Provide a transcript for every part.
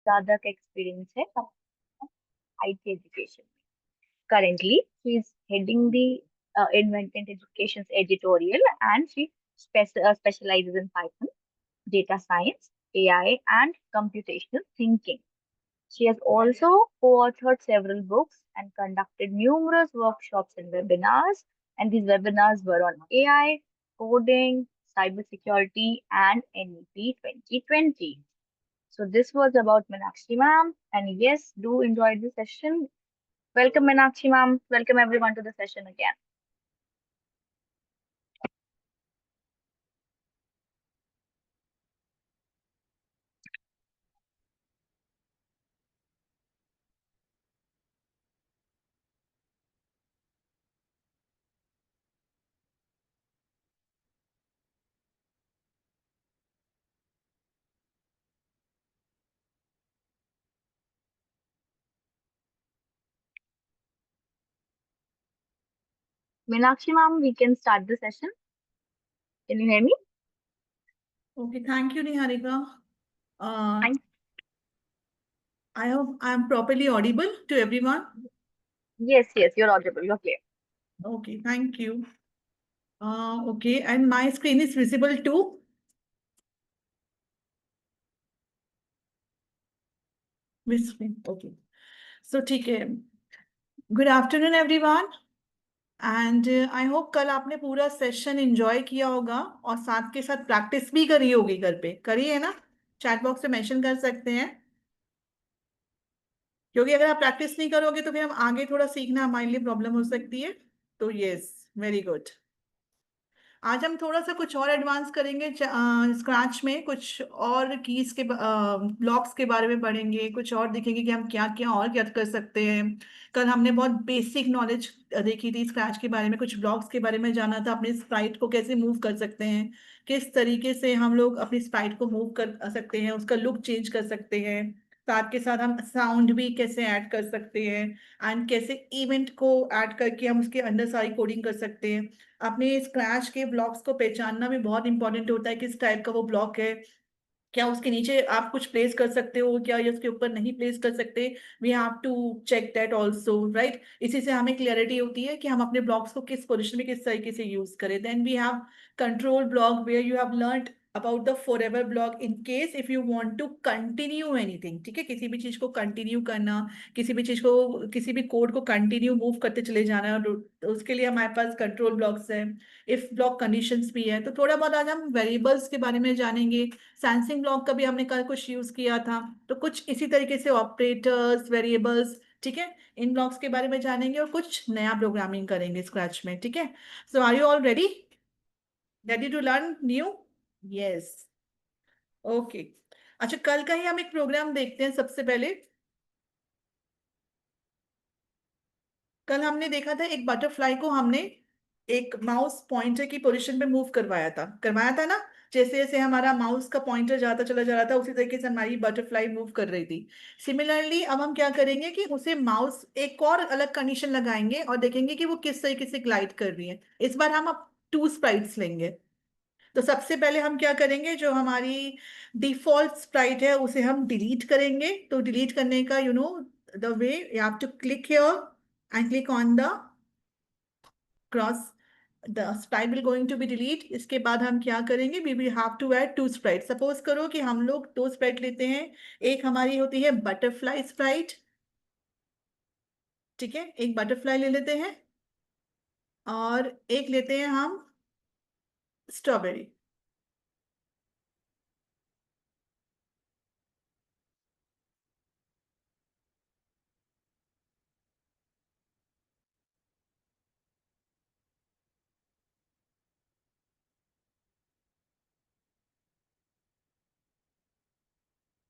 ज्यादा का एक्सपीरियंस है IT education. Currently, she is heading the Invented Education's editorial, and she specializes in Python, data science, AI, and computational thinking. She has also co-authored several books and conducted numerous workshops and webinars. And these webinars were on AI, coding, cybersecurity, and NEP 2020. So this was about Meenakshi ma'am. And yes, do enjoy the session. Welcome, Meenakshi ma'am. Welcome everyone to the session again. Meenakshi ma'am, we can start the session. Can you hear me? Okay, thank you, Niharika. Thank I hope I'm properly audible to everyone. Yes, you're audible. You're clear. Okay, thank you. Okay, and my screen is visible too. Which screen? Okay. So, ठीक है. Good afternoon, everyone. And I hope कल आपने पूरा session enjoy किया होगा और साथ के साथ प्रैक्टिस भी करी होगी घर पे. करी है ना? चैट बॉक्स में मेंशन कर सकते हैं, क्योंकि अगर आप प्रैक्टिस नहीं करोगे तो फिर हम आगे थोड़ा सीखना हमारे लिए प्रॉब्लम हो सकती है. तो यस, वेरी गुड. आज हम थोड़ा सा कुछ और एडवांस करेंगे. स्क्रैच में कुछ और कीज के ब्लॉक्स के बारे में पढ़ेंगे, कुछ और देखेंगे कि हम क्या क्या और क्या कर सकते हैं. कल हमने बहुत बेसिक नॉलेज देखी थी स्क्रैच के बारे में, कुछ ब्लॉक्स के बारे में जाना था, अपने स्प्राइट को कैसे मूव कर सकते हैं, किस तरीके से हम लोग अपनी स्प्राइट को मूव कर सकते हैं, उसका लुक चेंज कर सकते हैं. साथ के साथ हम साउंड भी कैसे ऐड कर सकते हैं एंड कैसे इवेंट को ऐड करके हम उसके अंदर सारी कोडिंग कर सकते हैं. अपने स्क्रैच के ब्लॉक्स को पहचानना भी बहुत इंपॉर्टेंट होता है, किस टाइप का वो ब्लॉक है, क्या उसके नीचे आप कुछ प्लेस कर सकते हो क्या, या उसके ऊपर नहीं प्लेस कर सकते. We have to check that also, right. इसी से हमें क्लियरिटी होती है कि हम अपने ब्लॉक्स को किस पोजिशन में किस तरीके से यूज करें. Then we have control block where you have learned about the forever block in case if you want to continue anything. ठीक है, किसी भी चीज को कंटिन्यू करना, किसी भी चीज को, किसी भी कोड को कंटिन्यू मूव करते चले जाना, तो उसके लिए हमारे पास कंट्रोल ब्लॉक्स है. इफ ब्लॉक कंडीशंस भी है. तो थोड़ा बहुत आज हम वेरिएबल्स के बारे में जानेंगे. सेंसिंग ब्लॉक का भी हमने कल कुछ यूज किया था, तो कुछ इसी तरीके से ऑपरेटर्स, वेरिएबल्स, ठीक है, इन ब्लॉक्स के बारे में जानेंगे और कुछ नया प्रोग्रामिंग करेंगे स्क्रैच में. ठीक है, so are you all ready? Ready to learn new? Yes. Okay. अच्छा, कल का ही हम एक प्रोग्राम देखते हैं. सबसे पहले कल हमने देखा था एक बटरफ्लाई को हमने एक माउस पॉइंटर की पोजीशन पे मूव करवाया था ना. जैसे जैसे हमारा माउस का पॉइंटर जाता चला जा रहा था, उसी तरीके से हमारी बटरफ्लाई मूव कर रही थी. सिमिलरली अब हम क्या करेंगे कि उसे माउस एक और अलग कंडीशन लगाएंगे और देखेंगे कि वो किस तरीके से ग्लाइड कर रही है. इस बार हम अब 2 स्प्राइट्स लेंगे. तो सबसे पहले हम क्या करेंगे, जो हमारी डिफॉल्ट स्प्राइट है उसे हम डिलीट करेंगे. तो डिलीट करने का the way you have to click here and click on the cross. The sprite will going to be delete. इसके बाद हम क्या करेंगे, we will have to add 2 sprites. Suppose करो कि हम लोग 2 sprite लेते हैं. एक हमारी होती है बटरफ्लाई स्प्राइट, ठीक है, एक बटरफ्लाई ले लेते हैं, और एक लेते हैं हम स्ट्रॉबेरी.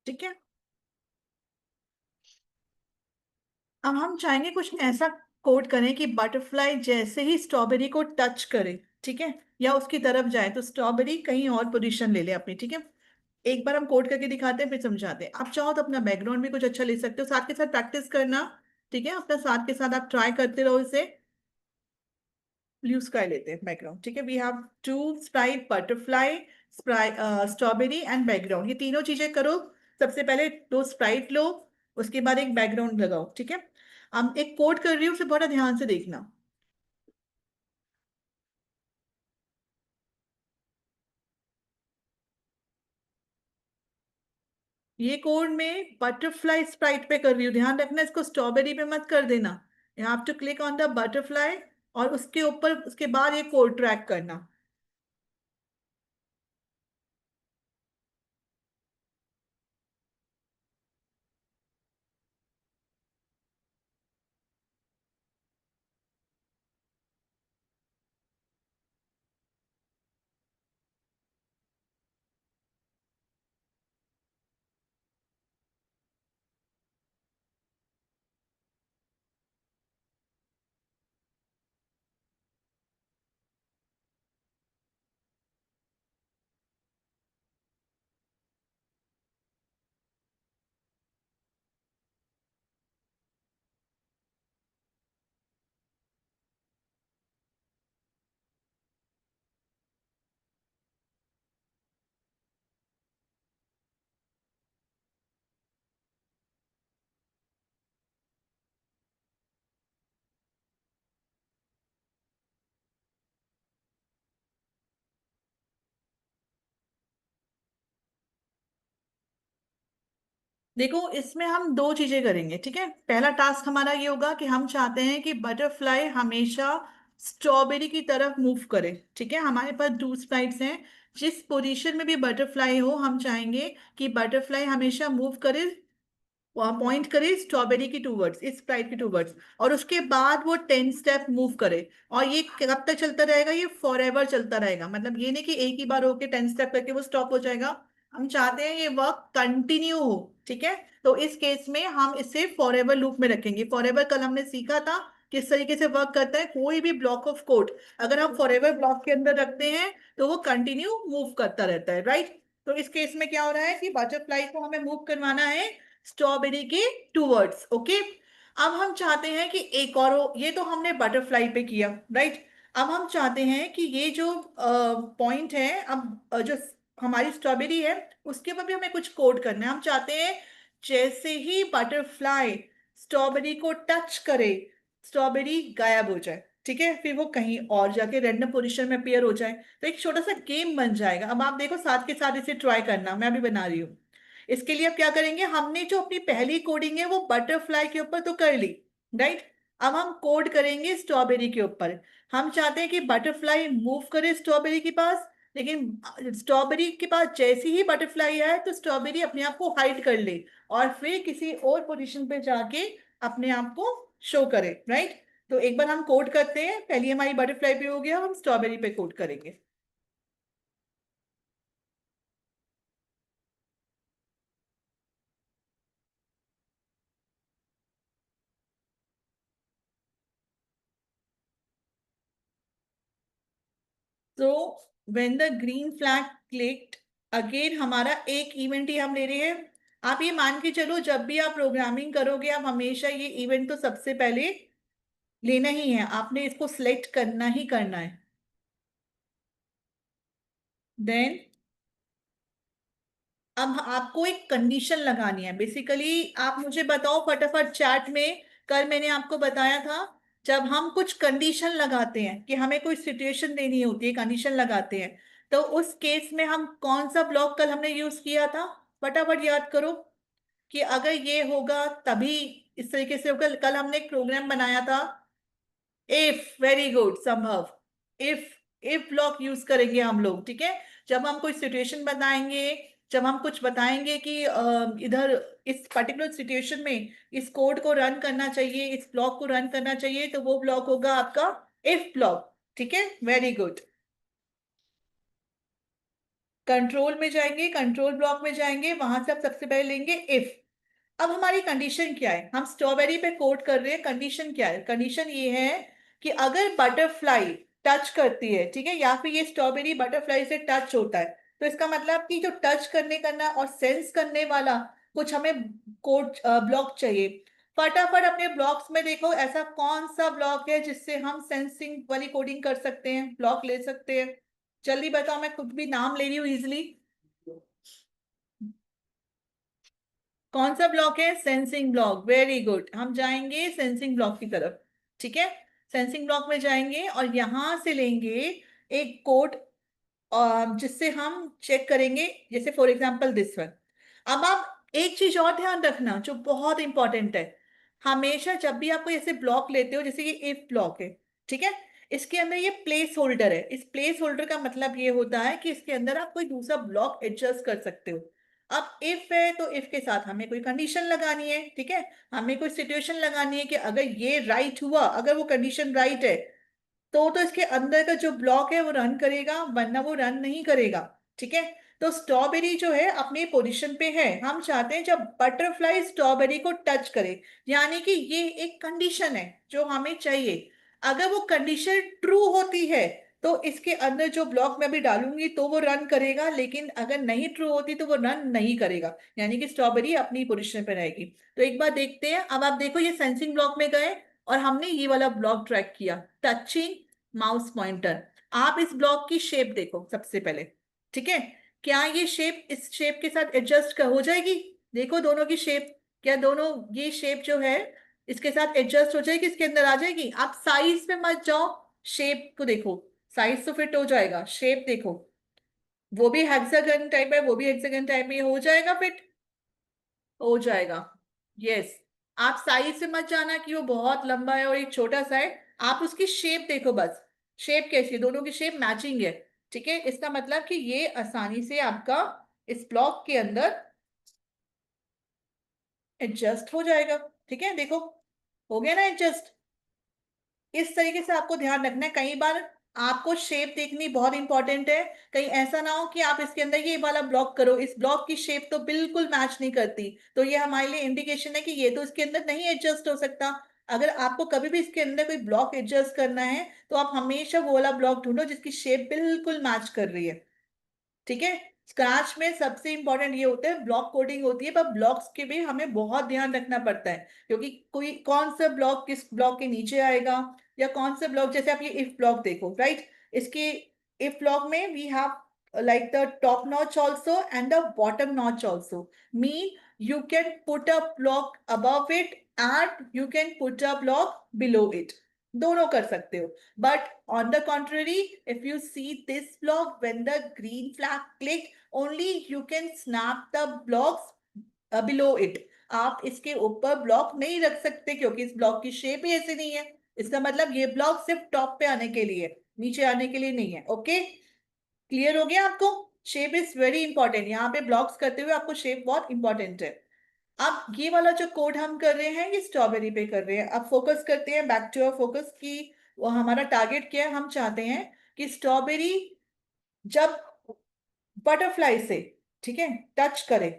ठीक है, अब हम चाहेंगे कुछ ऐसा कोड करें कि बटरफ्लाई जैसे ही स्ट्रॉबेरी को टच करे, ठीक है, या उसकी तरफ जाए, तो स्ट्रॉबेरी कहीं और पोजीशन ले ले अपनी. ठीक है, एक बार हम कोड करके दिखाते हैं फिर समझाते हैं. आप चाहो तो अपना बैकग्राउंड भी कुछ अच्छा ले सकते हो, साथ के साथ प्रैक्टिस करना. ठीक है, अपना साथ के साथ आप ट्राई करते रहो इसे. ब्लू स्काई लेते हैं बैकग्राउंड. ठीक है, we have 2 sprite, butterfly, strawberry and background. ये तीनों चीजें करो सबसे पहले दो स्प्राइट लो, उसके बाद एक बैकग्राउंड लगाओ, ठीक है। अब एक कोड कर रही हूँ, उसे बड़ा ध्यान से देखना। ये कोड में बटरफ्लाई स्प्राइट पे कर रही हूँ, ध्यान रखना इसको स्ट्रॉबेरी पे मत कर देना। You have to click on the butterfly और उसके ऊपर उसके बाद ये कोड ट्रैक करना। देखो, इसमें हम दो चीजें करेंगे, ठीक है। पहला टास्क हमारा ये होगा कि हम चाहते हैं कि बटरफ्लाई हमेशा स्ट्रॉबेरी की तरफ मूव करे, ठीक है। हमारे पास दो स्लाइड्स हैं, जिस पोजीशन में भी बटरफ्लाई हो हम चाहेंगे कि बटरफ्लाई हमेशा मूव करे, पॉइंट करे स्ट्रॉबेरी की टूवर्ड्स, इस स्प्राइट की टूवर्ड्स, और उसके बाद वो 10 स्टेप मूव करे। और ये कब तक चलता रहेगा? ये फॉर एवर चलता रहेगा। मतलब ये नहीं कि एक ही बार होके 10 स्टेप करके वो स्टॉप हो जाएगा। हम चाहते हैं ये वर्क कंटिन्यू हो, ठीक है। तो इस केस में हम इसे फॉर एवर लूप में रखेंगे। फॉर एवर कल हमने सीखा था किस तरीके से वर्क करता है। कोई भी ब्लॉक ऑफ कोड अगर हम फॉर एवर ब्लॉक के अंदर रखते हैं तो वो कंटिन्यू मूव करता रहता है, राइट। तो इस केस में क्या हो रहा है कि बटरफ्लाई को हमें मूव करवाना है स्ट्रॉबेरी के टूवर्ड्स, ओके। अब हम चाहते हैं कि एक और ये तो हमने बटरफ्लाई पे किया, राइट। अब हम चाहते हैं कि ये जो पॉइंट है, अब जो हमारी स्ट्रॉबेरी है उसके ऊपर भी हमें कुछ कोड करना है। हम चाहते हैं जैसे ही बटरफ्लाई स्ट्रॉबेरी को टच करे, स्ट्रॉबेरी गायब हो जाए, ठीक है। फिर वो कहीं और जाके रैंडम पोजीशन में अपीयर हो जाए। तो एक छोटा सा गेम बन जाएगा। अब आप देखो, साथ के साथ इसे ट्राई करना, मैं अभी बना रही हूँ। इसके लिए अब क्या करेंगे, हमने जो अपनी पहली कोडिंग है वो बटरफ्लाई के ऊपर तो कर ली, राइट। अब हम कोड करेंगे स्ट्रॉबेरी के ऊपर। हम चाहते हैं कि बटरफ्लाई मूव करे स्ट्रॉबेरी के पास, लेकिन स्ट्रॉबेरी के पास जैसे ही बटरफ्लाई आए तो स्ट्रॉबेरी अपने आप को हाइड कर ले और फिर किसी और पोजीशन पे जाके अपने आप को शो करे, राइट। तो एक बार हम कोड करते हैं। पहले हमारी बटरफ्लाई पे हो गया, हम स्ट्रॉबेरी पे कोड करेंगे। तो when the green flag clicked, again हमारा एक इवेंट ही हम ले रहे हैं। आप ये मान के चलो, जब भी आप प्रोग्रामिंग करोगे आप हमेशा ये इवेंट तो सबसे पहले लेना ही है, आपने इसको सिलेक्ट करना ही करना है। देन अब आपको एक कंडीशन लगानी है। बेसिकली आप मुझे बताओ फटाफट चैट में, कल मैंने आपको बताया था जब हम कुछ कंडीशन लगाते हैं कि हमें कोई सिचुएशन देनी होती है, कंडीशन लगाते हैं, तो उस केस में हम कौन सा ब्लॉक कल हमने यूज किया था? फटाफट याद करो कि अगर ये होगा तभी इस तरीके से होगा। कल हमने एक प्रोग्राम बनाया था, इफ, वेरी गुड संभव। इफ इफ ब्लॉक यूज करेंगे हम लोग, ठीक है। जब हम कोई सिचुएशन बताएंगे, जब हम कुछ बताएंगे कि इधर इस पर्टिकुलर सिचुएशन में इस कोड को रन करना चाहिए, इस ब्लॉक को रन करना चाहिए, तो वो ब्लॉक होगा आपका इफ ब्लॉक, ठीक है। Very good. कंट्रोल में जाएंगे, कंट्रोल ब्लॉक में जाएंगे, वहां से आप सबसे पहले लेंगे इफ। अब हमारी कंडीशन क्या है? हम स्ट्रॉबेरी पे कोट कर रहे हैं। कंडीशन क्या है? कंडीशन ये है कि अगर बटरफ्लाई टच करती है, ठीक है, या फिर ये स्ट्रॉबेरी बटरफ्लाई से टच होता है, तो इसका मतलब कि जो टच करने करना और सेंस करने वाला कुछ हमें कोड ब्लॉक चाहिए। फटाफट अपने ब्लॉक्स में देखो ऐसा कौन सा ब्लॉक है जिससे हम सेंसिंग वाली कोडिंग कर सकते हैं, ब्लॉक ले सकते हैं। जल्दी बताओ, मैं खुद भी नाम ले रही हूँ इजिली। कौन सा ब्लॉक है? Sensing block. वेरी गुड, हम जाएंगे सेंसिंग ब्लॉक की तरफ। ठीक है, सेंसिंग ब्लॉक में जाएंगे और यहां से लेंगे एक कोड जिससे हम चेक करेंगे, जैसे फॉर एग्जांपल दिस वन। अब आप एक चीज और ध्यान रखना जो बहुत इंपॉर्टेंट है, हमेशा जब भी आप कोई ऐसे ब्लॉक लेते हो, जैसे ये इफ ब्लॉक है, ठीक है, इसके अंदर ये प्लेस होल्डर है। इस प्लेस होल्डर का मतलब ये होता है कि इसके अंदर आप कोई दूसरा ब्लॉक एडजस्ट कर सकते हो। अब इफ है तो इफ के साथ हमें कोई कंडीशन लगानी है, ठीक है, हमें कोई सिचुएशन लगानी है कि अगर ये राइट हुआ, अगर वो कंडीशन राइट है तो इसके अंदर का जो ब्लॉक है वो रन करेगा, वरना वो रन नहीं करेगा। ठीक है, तो स्ट्रॉबेरी जो है अपनी पोजीशन पे है, हम चाहते हैं जब बटरफ्लाई स्ट्रॉबेरी को टच करे, यानी कि ये एक कंडीशन है जो हमें चाहिए। अगर वो कंडीशन ट्रू होती है तो इसके अंदर जो ब्लॉक मैं अभी डालूंगी तो वो रन करेगा, लेकिन अगर नहीं ट्रू होती तो वो रन नहीं करेगा, यानी कि स्ट्रॉबेरी अपनी पोजीशन पे रहेगी। तो एक बार देखते हैं। अब आप देखो, ये सेंसिंग ब्लॉक में गए और हमने ये वाला ब्लॉक ट्रैक किया, टचिंग माउस पॉइंटर। आप इस ब्लॉक की शेप देखो सबसे पहले। ठीक है, क्या ये शेप इस शेप के साथ एडजस्ट हो जाएगी? देखो दोनों की शेप, क्या दोनों ये शेप जो है इसके साथ एडजस्ट हो जाएगी, इसके अंदर आ जाएगी? आप साइज पे मत जाओ, शेप को देखो, साइज तो फिट हो जाएगा, शेप देखो, वो भी हेक्सागन टाइप है, वो भी हेक्सागन टाइप में हो जाएगा फिट, हो जाएगा। यस, आप साइज से मत जाना कि वो बहुत लंबा है और एक छोटा सा है, आप उसकी शेप देखो बस, शेप कैसी है, दोनों की शेप मैचिंग है। ठीक है, इसका मतलब कि ये आसानी से आपका इस ब्लॉक के अंदर एडजस्ट हो जाएगा। ठीक है, देखो हो गया ना एडजस्ट। इस तरीके से आपको ध्यान रखना है, कई बार आपको शेप देखनी बहुत इंपॉर्टेंट है। कहीं ऐसा ना हो कि आप इसके अंदर ये वाला ब्लॉक करो, इस ब्लॉक की शेप तो बिल्कुल मैच नहीं करती, तो ये हमारे लिए इंडिकेशन है कि ये तो इसके अंदर नहीं एडजस्ट हो सकता। अगर आपको कभी भी इसके अंदर कोई ब्लॉक एडजस्ट करना है तो आप हमेशा वो वाला ब्लॉक ढूंढो जिसकी शेप बिल्कुल मैच कर रही है। ठीक है, स्क्रैच में सबसे इंपॉर्टेंट ये होता है, ब्लॉक कोडिंग होती है, पर ब्लॉक्स के भी हमें बहुत ध्यान रखना पड़ता है, क्योंकि कोई कौन सा ब्लॉक किस ब्लॉक के नीचे आएगा, या कौन सा ब्लॉक, जैसे आप ये इफ ब्लॉक देखो, राइट, इसके इफ ब्लॉक में we have like the top notch also and the bottom notch also, mean you can put a block above it and you can put a block below it, दोनों कर सकते हो। But on the contrary, if you see this block, when the green flag clicked, only you can snap the blocks below it. आप इसके ऊपर block नहीं रख सकते क्योंकि इस ब्लॉक की शेप ही ऐसी नहीं है। इसका मतलब ये ब्लॉक सिर्फ टॉप पे आने के लिए, नीचे आने के लिए नहीं है। ओके, क्लियर हो गया आपको? शेप इज वेरी इंपॉर्टेंट, यहाँ पे ब्लॉक्स करते हुए आपको शेप बहुत इंपॉर्टेंट है। अब ये वाला जो कोड हम कर रहे हैं ये स्ट्रॉबेरी पे कर रहे हैं। अब फोकस करते हैं, बैक टू अवर फोकस की वो हमारा टारगेट क्या है। हम चाहते हैं कि स्ट्रॉबेरी जब बटरफ्लाई से, ठीक है, टच करे,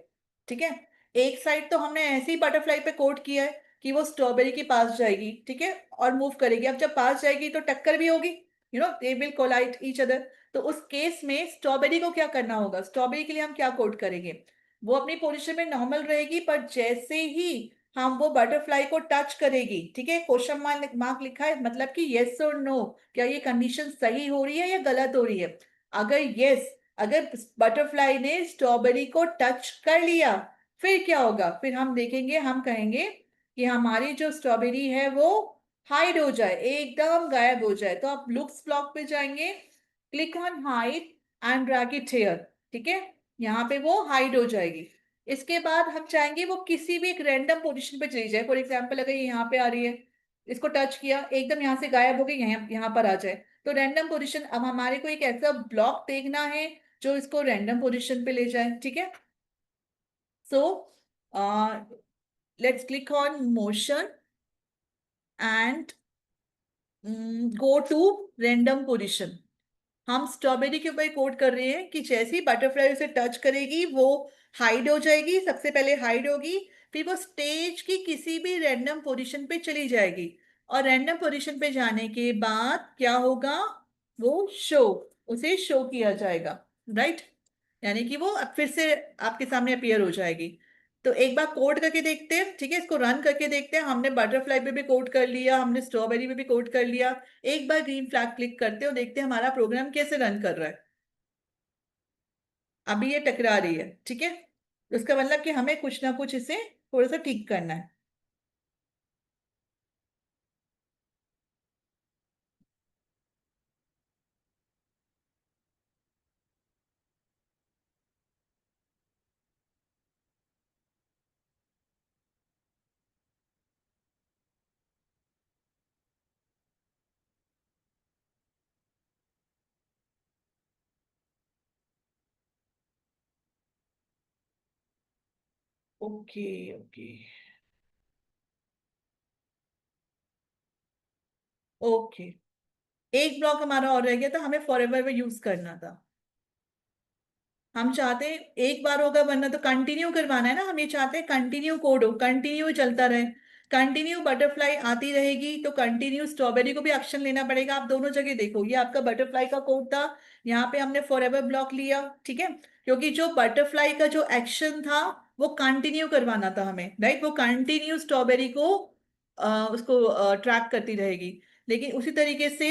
ठीक है, एक साइड तो हमने ऐसे ही बटरफ्लाई पे कोट किया है कि वो स्ट्रॉबेरी के पास जाएगी, ठीक है, और मूव करेगी। अब जब पास जाएगी तो टक्कर भी होगी, they will collide each other. तो उस केस में स्ट्रॉबेरी को क्या करना होगा, स्ट्रॉबेरी के लिए हम क्या कोड करेंगे, वो अपनी पोजीशन में नॉर्मल रहेगी, पर जैसे ही हम वो बटरफ्लाई को टच करेगी, ठीक है, क्वेश्चन मार्क लिखा है, मतलब कि येस और नो, क्या ये कंडीशन सही हो रही है या गलत हो रही है। अगर यस, अगर बटरफ्लाई ने स्ट्रॉबेरी को टच कर लिया, फिर क्या होगा, फिर हम देखेंगे, हम कहेंगे कि हमारी जो स्ट्रॉबेरी है वो हाइड हो जाए, एकदम गायब हो जाए। तो आप लुक्स ब्लॉक पे जाएंगे, click on hide and drag it here, ठीक है, यहाँ पे वो हाइड हो जाएगी। इसके बाद हम चाहेंगे वो किसी भी एक रैंडम पोजीशन पे चली जाए। फॉर एग्जाम्पल अगर ये यहाँ पे आ रही है, इसको टच किया, एकदम यहाँ से गायब हो गई, यहाँ पर आ जाए, तो रैंडम पोजीशन। अब हमारे को एक ऐसा ब्लॉक देखना है जो इसको रैंडम पोजीशन पे ले जाए। ठीक है, so let's click on motion and go to random position. हम स्ट्रॉबेरी के ऊपर कोट कर रहे हैं कि जैसे ही बटरफ्लाई उसे टच करेगी वो हाइड हो जाएगी, सबसे पहले हाइड होगी, फिर वो स्टेज की किसी भी रैंडम पोजीशन पे चली जाएगी, और रैंडम पोजीशन पे जाने के बाद क्या होगा, वो शो, उसे शो किया जाएगा, राइट, यानी कि वो अब फिर से आपके सामने अपीयर हो जाएगी। तो एक बार कोड करके देखते हैं, ठीक है, इसको रन करके देखते हैं। हमने बटरफ्लाई पे भी कोड कर लिया, हमने स्ट्रॉबेरी पे भी कोड कर लिया। एक बार ग्रीन फ्लैग क्लिक करते हैं और देखते हैं हमारा प्रोग्राम कैसे रन कर रहा है। अभी ये टकरा रही है, ठीक है, उसका मतलब कि हमें कुछ ना कुछ इसे थोड़ा सा ठीक करना है। Okay okay okay. एक ब्लॉक हमारा और रह गया था, हमें फॉर एवर में यूज करना था। हम चाहते हैं एक बार होगा, वरना तो कंटिन्यू करवाना है ना, हम ये चाहते हैं कंटिन्यू कोड हो, कंटिन्यू चलता रहे। कंटिन्यू बटरफ्लाई आती रहेगी तो कंटिन्यू स्ट्रॉबेरी को भी एक्शन लेना पड़ेगा। आप दोनों जगह देखो, ये आपका बटरफ्लाई का कोड था, यहाँ पे हमने फॉर एवर ब्लॉक लिया, ठीक है। क्योंकि जो बटरफ्लाई का जो एक्शन था वो कंटिन्यू करवाना था हमें, राइट। वो कंटिन्यू स्ट्रॉबेरी को उसको ट्रैक करती रहेगी। लेकिन उसी तरीके से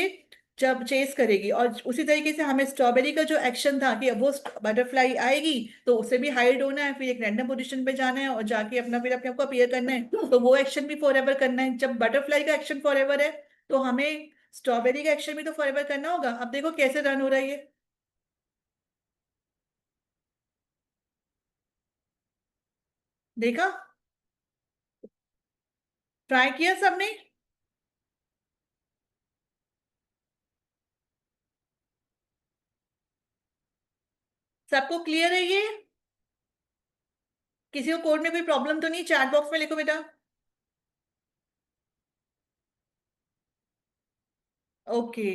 जब चेस करेगी, और उसी तरीके से हमें स्ट्रॉबेरी का जो एक्शन था कि अब वो बटरफ्लाई आएगी तो उसे भी हाइड होना है, फिर एक रैंडम पोजीशन पे जाना है और जाके अपना फिर अपने आप को अपीयर करना है, तो वो एक्शन भी फॉर एवर करना है। जब बटरफ्लाई का एक्शन फॉर एवर है तो हमें स्ट्रॉबेरी का एक्शन भी तो फॉर एवर करना होगा। अब देखो कैसे रन हो रहा है ये, देखा, ट्राई किया सबने। सबको क्लियर है ये? किसी को कोड में कोई प्रॉब्लम तो नहीं? चैट बॉक्स में लिखो बेटा। ओके,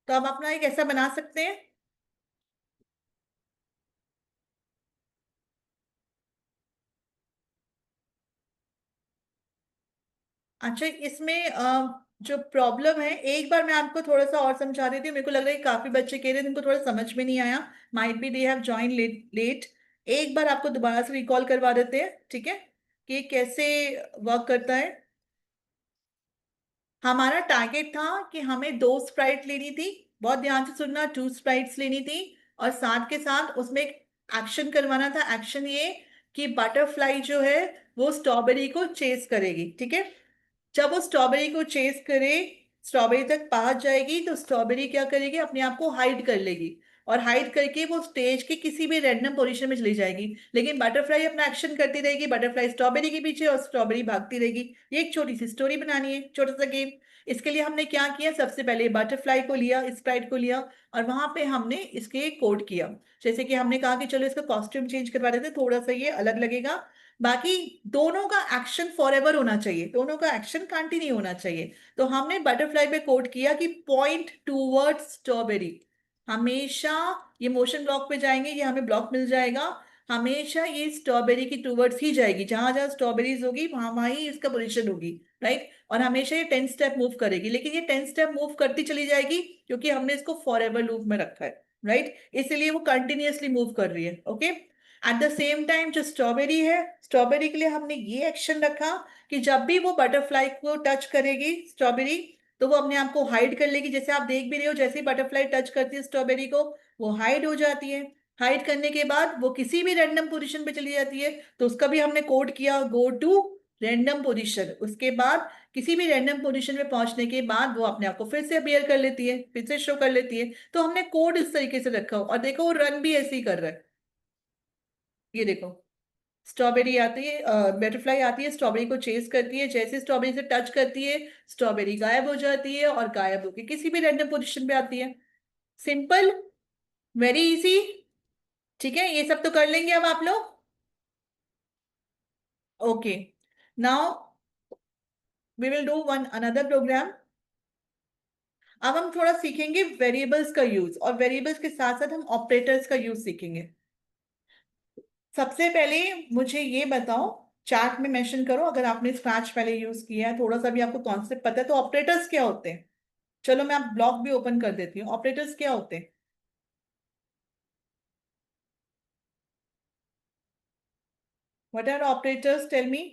तो अब अपना एक ऐसा बना सकते हैं। अच्छा, इसमें जो प्रॉब्लम है, एक बार मैं आपको थोड़ा सा और समझा देती हूँ। मेरे को लग रहा है कि काफी बच्चे कह रहे हैं, इनको थोड़ा समझ में नहीं आया, might be they have join late. एक बार आपको दोबारा से रिकॉल करवा देते हैं, ठीक है, कि कैसे वर्क करता है। हमारा टारगेट था कि हमें दो स्प्राइट लेनी थी, बहुत ध्यान से सुनना, टू स्प्राइट्स लेनी थी। और साथ के साथ उसमें एक एक्शन करवाना था। एक्शन ये कि बटरफ्लाई जो है वो स्ट्रॉबेरी को चेस करेगी, ठीक है। जब वो स्ट्रॉबेरी को चेस करे, स्ट्रॉबेरी तक पहुंच जाएगी, तो स्ट्रॉबेरी क्या करेगी, अपने आप को हाइड कर लेगी। और हाइड करके वो स्टेज के किसी भी रैंडम पोजीशन में चली जाएगी। लेकिन बटरफ्लाई अपना एक्शन करती रहेगी, बटरफ्लाई स्ट्रॉबेरी के पीछे और स्ट्रॉबेरी भागती रहेगी। ये एक छोटी सी स्टोरी बनानी है, छोटा सा गेम। इसके लिए हमने क्या किया, सबसे पहले बटरफ्लाई को लिया, स्प्राइट को लिया, और वहां पे हमने इसके कोड किया। जैसे कि हमने कहा कि चलो इसका कॉस्ट्यूम चेंज करवा देते हैं, थोड़ा सा ये अलग लगेगा। बाकी दोनों का एक्शन फॉर एवर होना चाहिए, दोनों का एक्शन कंटिन्यू होना चाहिए। तो हमने बटरफ्लाई पे कोड किया कि पॉइंट टूवर्ड स्ट्रॉबेरी। हमेशा ये मोशन ब्लॉक पे जाएंगे, ये हमें ब्लॉक मिल जाएगा। हमेशा ये स्ट्रॉबेरी की टूवर्ड्स ही जाएगी, जहां जहां स्ट्रॉबेरीज होगी वहां वहां ही इसका पोजीशन होगी, राइट। और हमेशा ये 10 स्टेप मूव करेगी, लेकिन ये 10 स्टेप मूव करती चली जाएगी क्योंकि हमने इसको फॉर एवर लूप में रखा है, राइट। इसलिए वो कंटिन्यूअसली मूव कर रही है, okay. Eight the same time जो स्ट्रॉबेरी है, स्ट्रॉबेरी के लिए हमने ये एक्शन रखा कि जब भी वो बटरफ्लाई को टच करेगी स्ट्रॉबेरी, तो वो अपने आप को हाइड कर लेगी। जैसे आप देख भी रहे हो, जैसे ही बटरफ्लाई टच करती है स्ट्रॉबेरी को, वो हाइड हो जाती है। हाइड करने के बाद वो किसी भी रैंडम पोजीशन पे चली जाती है। तो उसका भी हमने कोड किया, गो टू रैंडम पोजीशन। उसके बाद किसी भी रैंडम पोजीशन में पहुंचने के बाद वो अपने आप को फिर से अपीयर कर लेती है, फिर से शो कर लेती है। तो हमने कोड इस तरीके से रखा हो, और देखो वो रन भी ऐसे ही कर रहा है। ये देखो, स्ट्रॉबेरी आती है, बटरफ्लाई आती है, स्ट्रॉबेरी को चेस करती है, जैसे स्ट्रॉबेरी से टच करती है स्ट्रॉबेरी गायब हो जाती है, और गायब होकर किसी भी रैंडम पोजीशन पे आती है। Simple, very easy. ठीक है, ये सब तो कर लेंगे अब आप लोग। Okay, now we will do one another program. अब हम थोड़ा सीखेंगे वेरिएबल्स का यूज, और वेरिएबल्स के साथ साथ हम ऑपरेटर्स का यूज सीखेंगे। सबसे पहले मुझे ये बताओ, चार्ट में मेंशन करो अगर आपने स्क्रैच पहले यूज किया है, थोड़ा सा भी आपको कॉन्सेप्ट पता है, तो ऑपरेटर्स क्या होते हैं। चलो मैं आप ब्लॉक भी ओपन कर देती हूँ, ऑपरेटर्स क्या होते हैं। What are operators, tell me.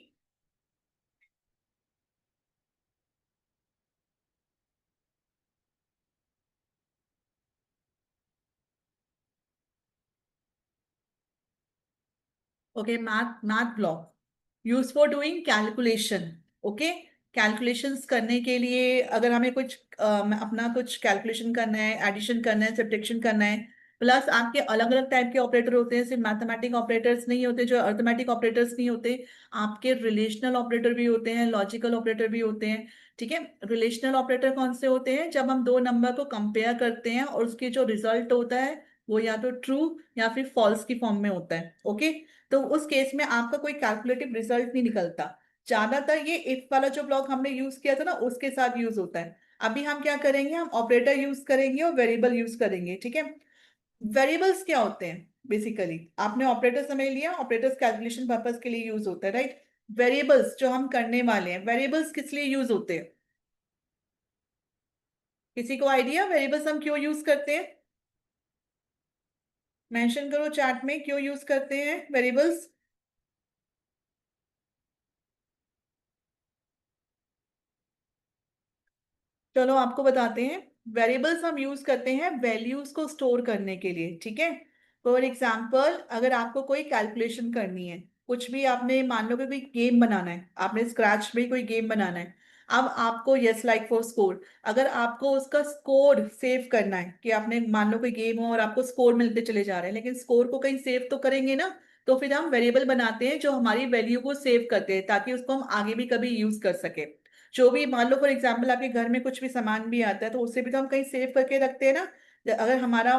Okay, math block used for doing calculation. Okay, calculations करने के लिए अगर हमें कुछ अपना कुछ कैलकुलेशन करना है, एडिशन करना है, सब्ट्रैक्शन करना है, प्लस आपके अलग अलग टाइप के ऑपरेटर होते हैं, सिर्फ मैथमेटिक ऑपरेटर्स नहीं होते, जो अर्थमेटिक ऑपरेटर्स नहीं होते, आपके रिलेशनल ऑपरेटर भी होते हैं, लॉजिकल ऑपरेटर भी होते हैं। ठीक है, रिलेशनल ऑपरेटर कौन से होते हैं? जब हम दो नंबर को कंपेयर करते हैं और उसके जो रिजल्ट होता है वो या तो ट्रू या फिर फॉल्स की फॉर्म में होता है। ओके, तो उस केस में आपका कोई कैलकुलेटिव रिजल्ट नहीं निकलता। ज्यादातर ये इफ वाला जो ब्लॉक हमने यूज किया था ना, उसके साथ यूज होता है। अभी हम क्या करेंगे, हम ऑपरेटर यूज करेंगे और वेरिएबल यूज करेंगे। ठीक है, वेरिएबल्स क्या होते हैं? बेसिकली आपने ऑपरेटर समझ लिया, ऑपरेटर्स कैलकुलेशन पर्पस के लिए यूज होता है, राइट। वेरिएबल्स जो हम करने वाले हैं, वेरिएबल्स किस लिए यूज होते हैं? किसी को आइडिया वेरिएबल्स हम क्यों यूज करते हैं? मेंशन करो चैट में, क्यों यूज करते हैं वेरिएबल्स? चलो आपको बताते हैं। वेरिएबल्स हम यूज करते हैं वैल्यूज को स्टोर करने के लिए। ठीक है, फॉर एग्जाम्पल अगर आपको कोई कैलकुलेशन करनी है, कुछ भी आपने मान लो कि कोई गेम बनाना है, आपने स्क्रैच में कोई गेम बनाना है। अब आपको यस लाइक फॉर स्कोर, अगर आपको उसका स्कोर सेव करना है, कि आपने मान लो कोई गेम हो और आपको स्कोर मिलते चले जा रहे हैं, लेकिन स्कोर को कहीं सेव तो करेंगे ना, तो फिर हम वेरिएबल बनाते हैं जो हमारी वैल्यू को सेव करते हैं, ताकि उसको हम आगे भी कभी यूज कर सके। जो भी मान लो फॉर एग्जाम्पल आपके घर में कुछ भी सामान भी आता है, तो उससे भी तो हम कहीं सेव करके रखते हैं ना। अगर हमारा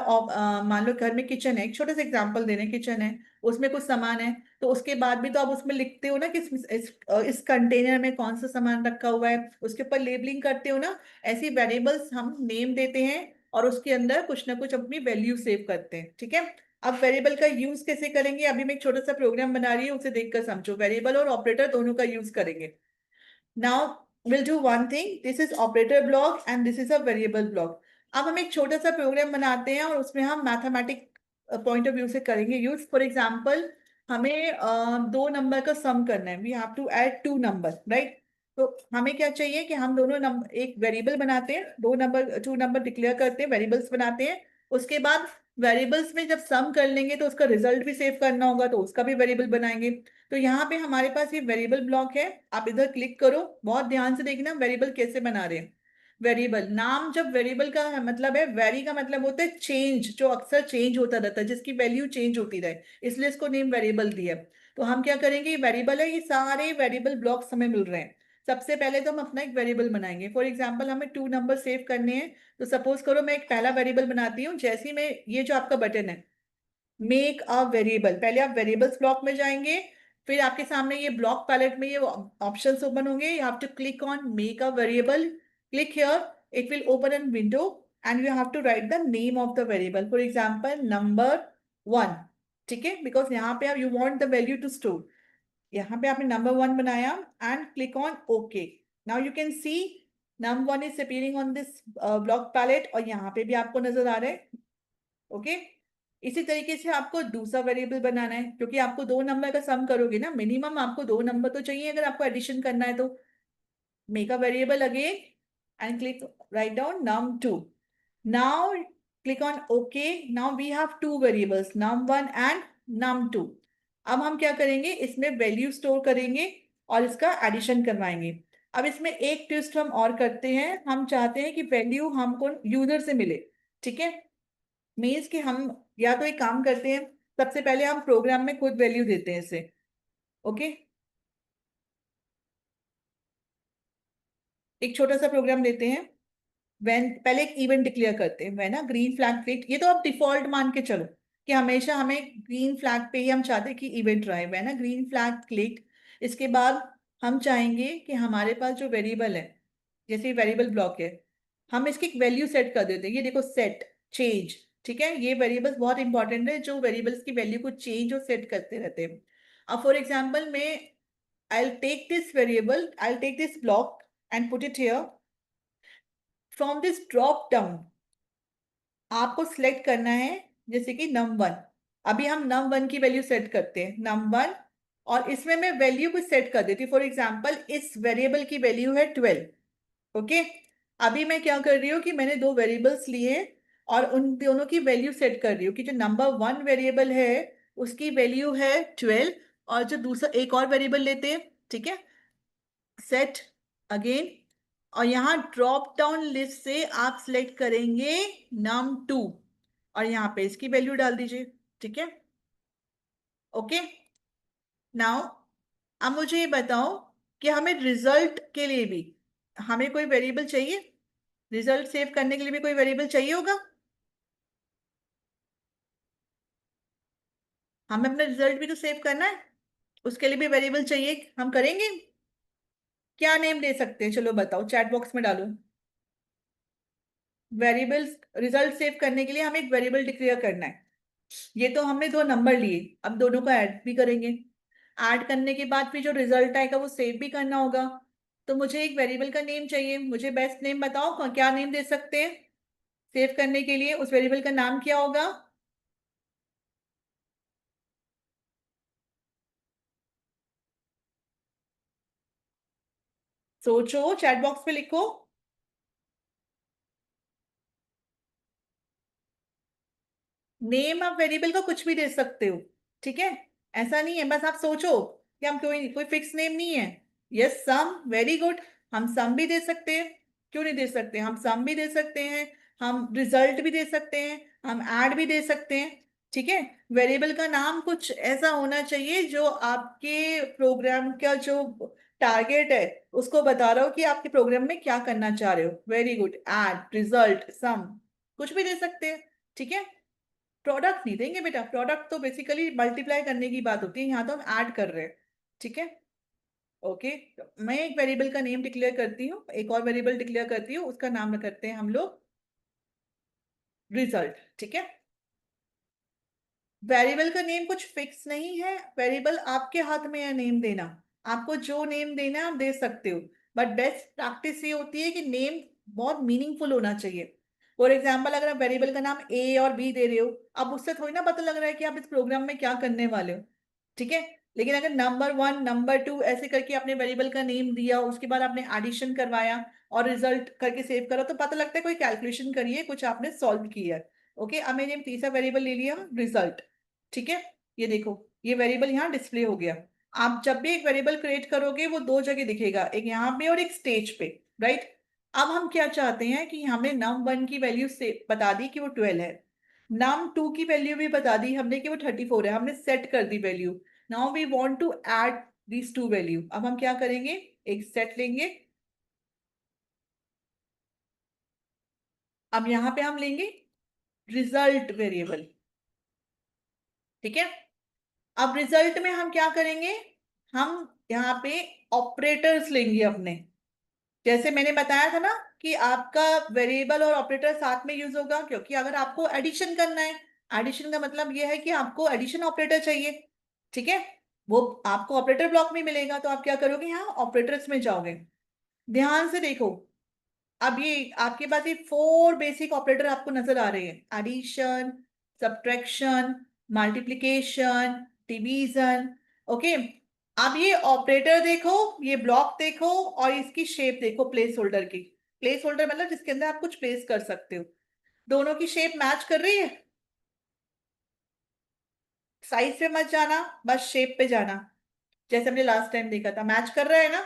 मान लो घर में किचन है, एक छोटा सा एग्जाम्पल दे रहे हैं, किचन है, उसमें कुछ सामान है, तो उसके बाद भी तो आप उसमें लिखते हो ना कि इस कंटेनर में कौन सा सामान रखा हुआ है, उसके ऊपर लेबलिंग करते हो ना। ऐसी वेरिएबल्स हम नेम देते हैं और उसके अंदर कुछ ना कुछ अपनी वैल्यू सेव करते हैं। ठीक है, अब वेरिएबल का यूज कैसे करेंगे, अभी मैं एक छोटा सा प्रोग्राम बना रही हूँ, उसे देखकर समझो। वेरिएबल और ऑपरेटर दोनों का यूज करेंगे। Now we'll do one thing. This is operator block and this is a variable block. अब हम एक छोटा सा प्रोग्राम बनाते हैं और उसमें हम मैथमेटिक पॉइंट ऑफ व्यू से करेंगे यूज। फॉर एग्जांपल हमें दो नंबर का सम करना है, we have to add two number, right. तो हमें क्या चाहिए कि हम दोनों नंबर एक वेरिएबल बनाते हैं, दो नंबर टू नंबर डिक्लेयर करते हैं, वेरिएबल्स बनाते हैं। उसके बाद वेरिएबल्स में जब सम कर लेंगे तो उसका रिजल्ट भी सेव करना होगा, तो उसका भी वेरिएबल बनाएंगे। तो यहाँ पे हमारे पास ये वेरिएबल ब्लॉक है। आप इधर क्लिक करो, बहुत ध्यान से देखना वेरिएबल कैसे बना रहे हैं। वेरिएबल नाम, जब वेरिएबल का मतलब है, वेरी का मतलब होता है चेंज, जो अक्सर चेंज होता रहता है, जिसकी वैल्यू चेंज होती रहे, इसलिए इसको नेम वेरिएबल दिया। तो हम क्या करेंगे, ये वेरिएबल है, ये सारे वेरिएबल ब्लॉक्स हमें मिल रहे हैं। सबसे पहले तो हम अपना एक वेरिएबल बनाएंगे। फॉर एग्जाम्पल हमें टू नंबर सेव करने हैं, तो सपोज करो मैं एक पहला वेरिएबल बनाती हूँ। जैसे ही मैं, ये जो आपका बटन है मेक अ वेरिएबल, पहले आप वेरिएबल्स ब्लॉक में जाएंगे, फिर आपके सामने ये ब्लॉक पैलेट में ये ऑप्शंस ओपन होंगे। You have to click on make a variable, click here, it will open an window and you have to write the name of the variable, for example number 1। ठीक है, because यहाँ पे आप you want the value to store, यहाँ पे आपने number 1 बनाया and click on okay. Now you can see number 1 is appearing on this block palette, और यहाँ पे भी आपको नजर आ रहा है। ओके, इसी तरीके से आपको दूसरा वेरिएबल बनाना है, क्योंकि आपको दो नंबर का सम करोगे ना, मिनिमम आपको दो नंबर तो चाहिए अगर आपको एडिशन करना है तो। Make a variable again and click right down num2। Now click on okay. Now we have two variables, num1 and num2। अब हम क्या करेंगे, इसमें वैल्यू स्टोर करेंगे और इसका एडिशन करवाएंगे। अब इसमें एक ट्विस्ट हम और करते हैं, हम चाहते हैं कि वैल्यू हमको यूजर से मिले। ठीक है, मीन्स कि हम या तो एक काम करते हैं, सबसे पहले हम प्रोग्राम में खुद वैल्यू देते हैं इसे। ओके, एक छोटा सा प्रोग्राम लेते हैं। व्हेन, पहले एक इवेंट डिक्लेयर करते हैं, व्हेन ना ग्रीन फ्लैग क्लिक, ये तो आप डिफॉल्ट मान के चलो कि हमेशा हमें ग्रीन फ्लैग पे ही हम चाहते हैं कि इवेंट रहे, व्हेन ना ग्रीन फ्लैग क्लिक। इसके बाद हम चाहेंगे कि हमारे पास जो वेरिएबल है, जैसे वेरिएबल ब्लॉक है, हम इसकी एक वैल्यू सेट कर देते हैं। ये देखो सेट चेंज। ठीक है, ये वेरिएबल्स बहुत इंपॉर्टेंट है, जो वेरिएबल्स की वैल्यू को चेंज और सेट करते रहते हैं। अब फॉर एग्जाम्पल मैं I'll take this variable, I'll take this block and put it here. From this drop down आपको सिलेक्ट करना है, जैसे कि num1। अभी हम num1 की वैल्यू सेट करते हैं, num1, और इसमें मैं वैल्यू को सेट कर देती हूँ। फॉर एग्जाम्पल इस वेरिएबल की वैल्यू है 12। ओके, अभी मैं क्या कर रही हूँ कि मैंने दो वेरिएबल्स लिए और उन दोनों की वैल्यू सेट कर रही हूँ कि जो नंबर 1 वेरिएबल है उसकी वैल्यू है 12, और जो दूसरा एक और वेरिएबल लेते हैं, ठीक है, सेट अगेन, और यहाँ ड्रॉप डाउन लिस्ट से आप सिलेक्ट करेंगे num2 और यहाँ पे इसकी वैल्यू डाल दीजिए, ठीक है। ओके, नाउ अब मुझे ये बताओ कि हमें रिजल्ट के लिए भी हमें कोई वेरिएबल चाहिए, रिजल्ट सेव करने के लिए भी कोई वेरिएबल चाहिए होगा। हमें अपना रिजल्ट भी तो सेव करना है, उसके लिए भी वेरिएबल चाहिए, हम करेंगे। क्या नेम दे सकते हैं, चलो बताओ, चैट बॉक्स में डालो। वेरिएबल्स, रिजल्ट सेव करने के लिए हमें एक वेरिएबल डिक्लेयर करना है। ये तो हमने दो नंबर लिए, अब दोनों को ऐड भी करेंगे। ऐड करने के बाद फिर जो रिजल्ट आएगा वो सेव भी करना होगा। तो मुझे एक वेरिएबल का नेम चाहिए, मुझे बेस्ट नेम बताओ, क्या नेम दे सकते हैं सेव करने के लिए, उस वेरिएबल का नाम क्या होगा। सोचो, चैट बॉक्स पे लिखो। नेम आप वेरिएबल का कुछ भी दे सकते हो, ठीक है, ऐसा नहीं है, बस आप सोचो कि हम कोई कोई फिक्स नेम नहीं है। यस, सम, वेरी गुड, हम सम भी दे सकते हैं, क्यों नहीं दे सकते, हम सम भी दे सकते हैं, हम रिजल्ट भी दे सकते हैं, हम ऐड भी दे सकते हैं, ठीक है। वेरिएबल का नाम कुछ ऐसा होना चाहिए जो आपके प्रोग्राम का जो टारगेट है उसको बता रहा हो कि आपके प्रोग्राम में क्या करना चाह रहे हो। वेरी गुड, ऐड, रिजल्ट, सम, कुछ भी दे सकते हैं, ठीक है। प्रोडक्ट नहीं देंगे बेटा, प्रोडक्ट तो बेसिकली मल्टीप्लाई करने की बात होती है, यहाँ तो हम ऐड कर रहे हैं, ठीक है। ओके, मैं एक वेरिएबल का नेम डिक्लेयर करती हूँ, एक और वेरिएबल डिक्लेयर करती हूँ, उसका नाम करते हैं हम लोग रिजल्ट, ठीक है। वेरिएबल का नेम कुछ फिक्स नहीं है, वेरिएबल आपके हाथ में है नेम देना, आपको जो नेम देना है आप दे सकते हो, बट बेस्ट प्रैक्टिस ये होती है कि नेम बहुत मीनिंगफुल होना चाहिए। फॉर एग्जाम्पल, अगर आप वेरिएबल का नाम ए और बी दे रहे हो, अब उससे थोड़ी ना पता लग रहा है कि आप इस प्रोग्राम में क्या करने वाले हो, ठीक है। लेकिन अगर नंबर 1 नंबर 2 ऐसे करके आपने वेरिएबल का नेम दिया, उसके बाद आपने एडिशन करवाया और रिजल्ट करके सेव करा, तो पता लगता है कोई कैलकुलेशन करिए, कुछ आपने सॉल्व किया है। ओके, अब मैंने तीसरा वेरिएबल ले लिया रिजल्ट, ठीक है। ये देखो, ये वेरिएबल यहाँ डिस्प्ले हो गया। आप जब भी एक वेरिएबल क्रिएट करोगे वो दो जगह दिखेगा, एक यहाँ पे और एक स्टेज पे, राइट। अब हम क्या चाहते हैं कि हमने num1 की वैल्यू से बता दी कि वो 12 है, num2 की वैल्यू भी बता दी हमने कि वो 34 है, हमने सेट कर दी value. Now we want to add these two value, अब हम क्या करेंगे, एक सेट लेंगे, अब यहाँ पे हम लेंगे रिजल्ट वेरिएबल, ठीक है। अब रिजल्ट में हम क्या करेंगे, हम यहाँ पे ऑपरेटर्स लेंगे अपने, जैसे मैंने बताया था ना कि आपका वेरिएबल और ऑपरेटर साथ में यूज होगा, क्योंकि अगर आपको एडिशन करना है, एडिशन का मतलब यह है कि आपको एडिशन ऑपरेटर चाहिए, ठीक है। वो आपको ऑपरेटर ब्लॉक में मिलेगा, तो आप क्या करोगे, यहाँ ऑपरेटर्स में जाओगे। ध्यान से देखो, अब ये आपके पास ये 4 बेसिक ऑपरेटर आपको नजर आ रहे हैं, addition, subtraction, multiplication, division. Okay, अब ये ऑपरेटर देखो, ये ब्लॉक देखो, और इसकी शेप देखो, प्लेस होल्डर की। प्लेस होल्डर मतलब जिसके अंदर आप कुछ प्लेस कर सकते हो, दोनों की शेप मैच कर रही है। साइज पे मत जाना, बस शेप पे जाना, जैसे हमने लास्ट टाइम देखा था, मैच कर रहा है ना।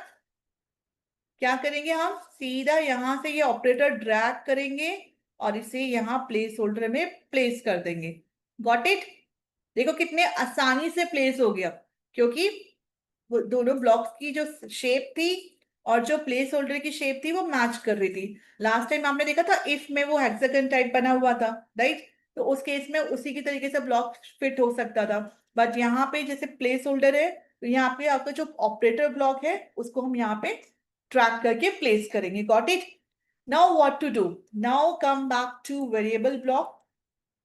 क्या करेंगे, हम सीधा यहां से ये ऑपरेटर ड्रैग करेंगे और इसे यहाँ प्लेस होल्डर में प्लेस कर देंगे। गॉट इट, देखो कितने आसानी से प्लेस हो गया, क्योंकि वो दोनों ब्लॉक्स की जो शेप थी और जो प्लेस होल्डर की शेप थी वो मैच कर रही थी। लास्ट टाइम आपने देखा था इफ में वो हेक्सागन टाइप बना हुआ था, राइट, तो उस केस में उसी की तरीके से ब्लॉक फिट हो सकता था। बट यहाँ पे जैसे प्लेस होल्डर है, तो यहाँ पे आपका जो ऑपरेटर ब्लॉक है उसको हम यहाँ पे ट्रैक करके प्लेस करेंगे। Got it, now what to do, now come back to variable block,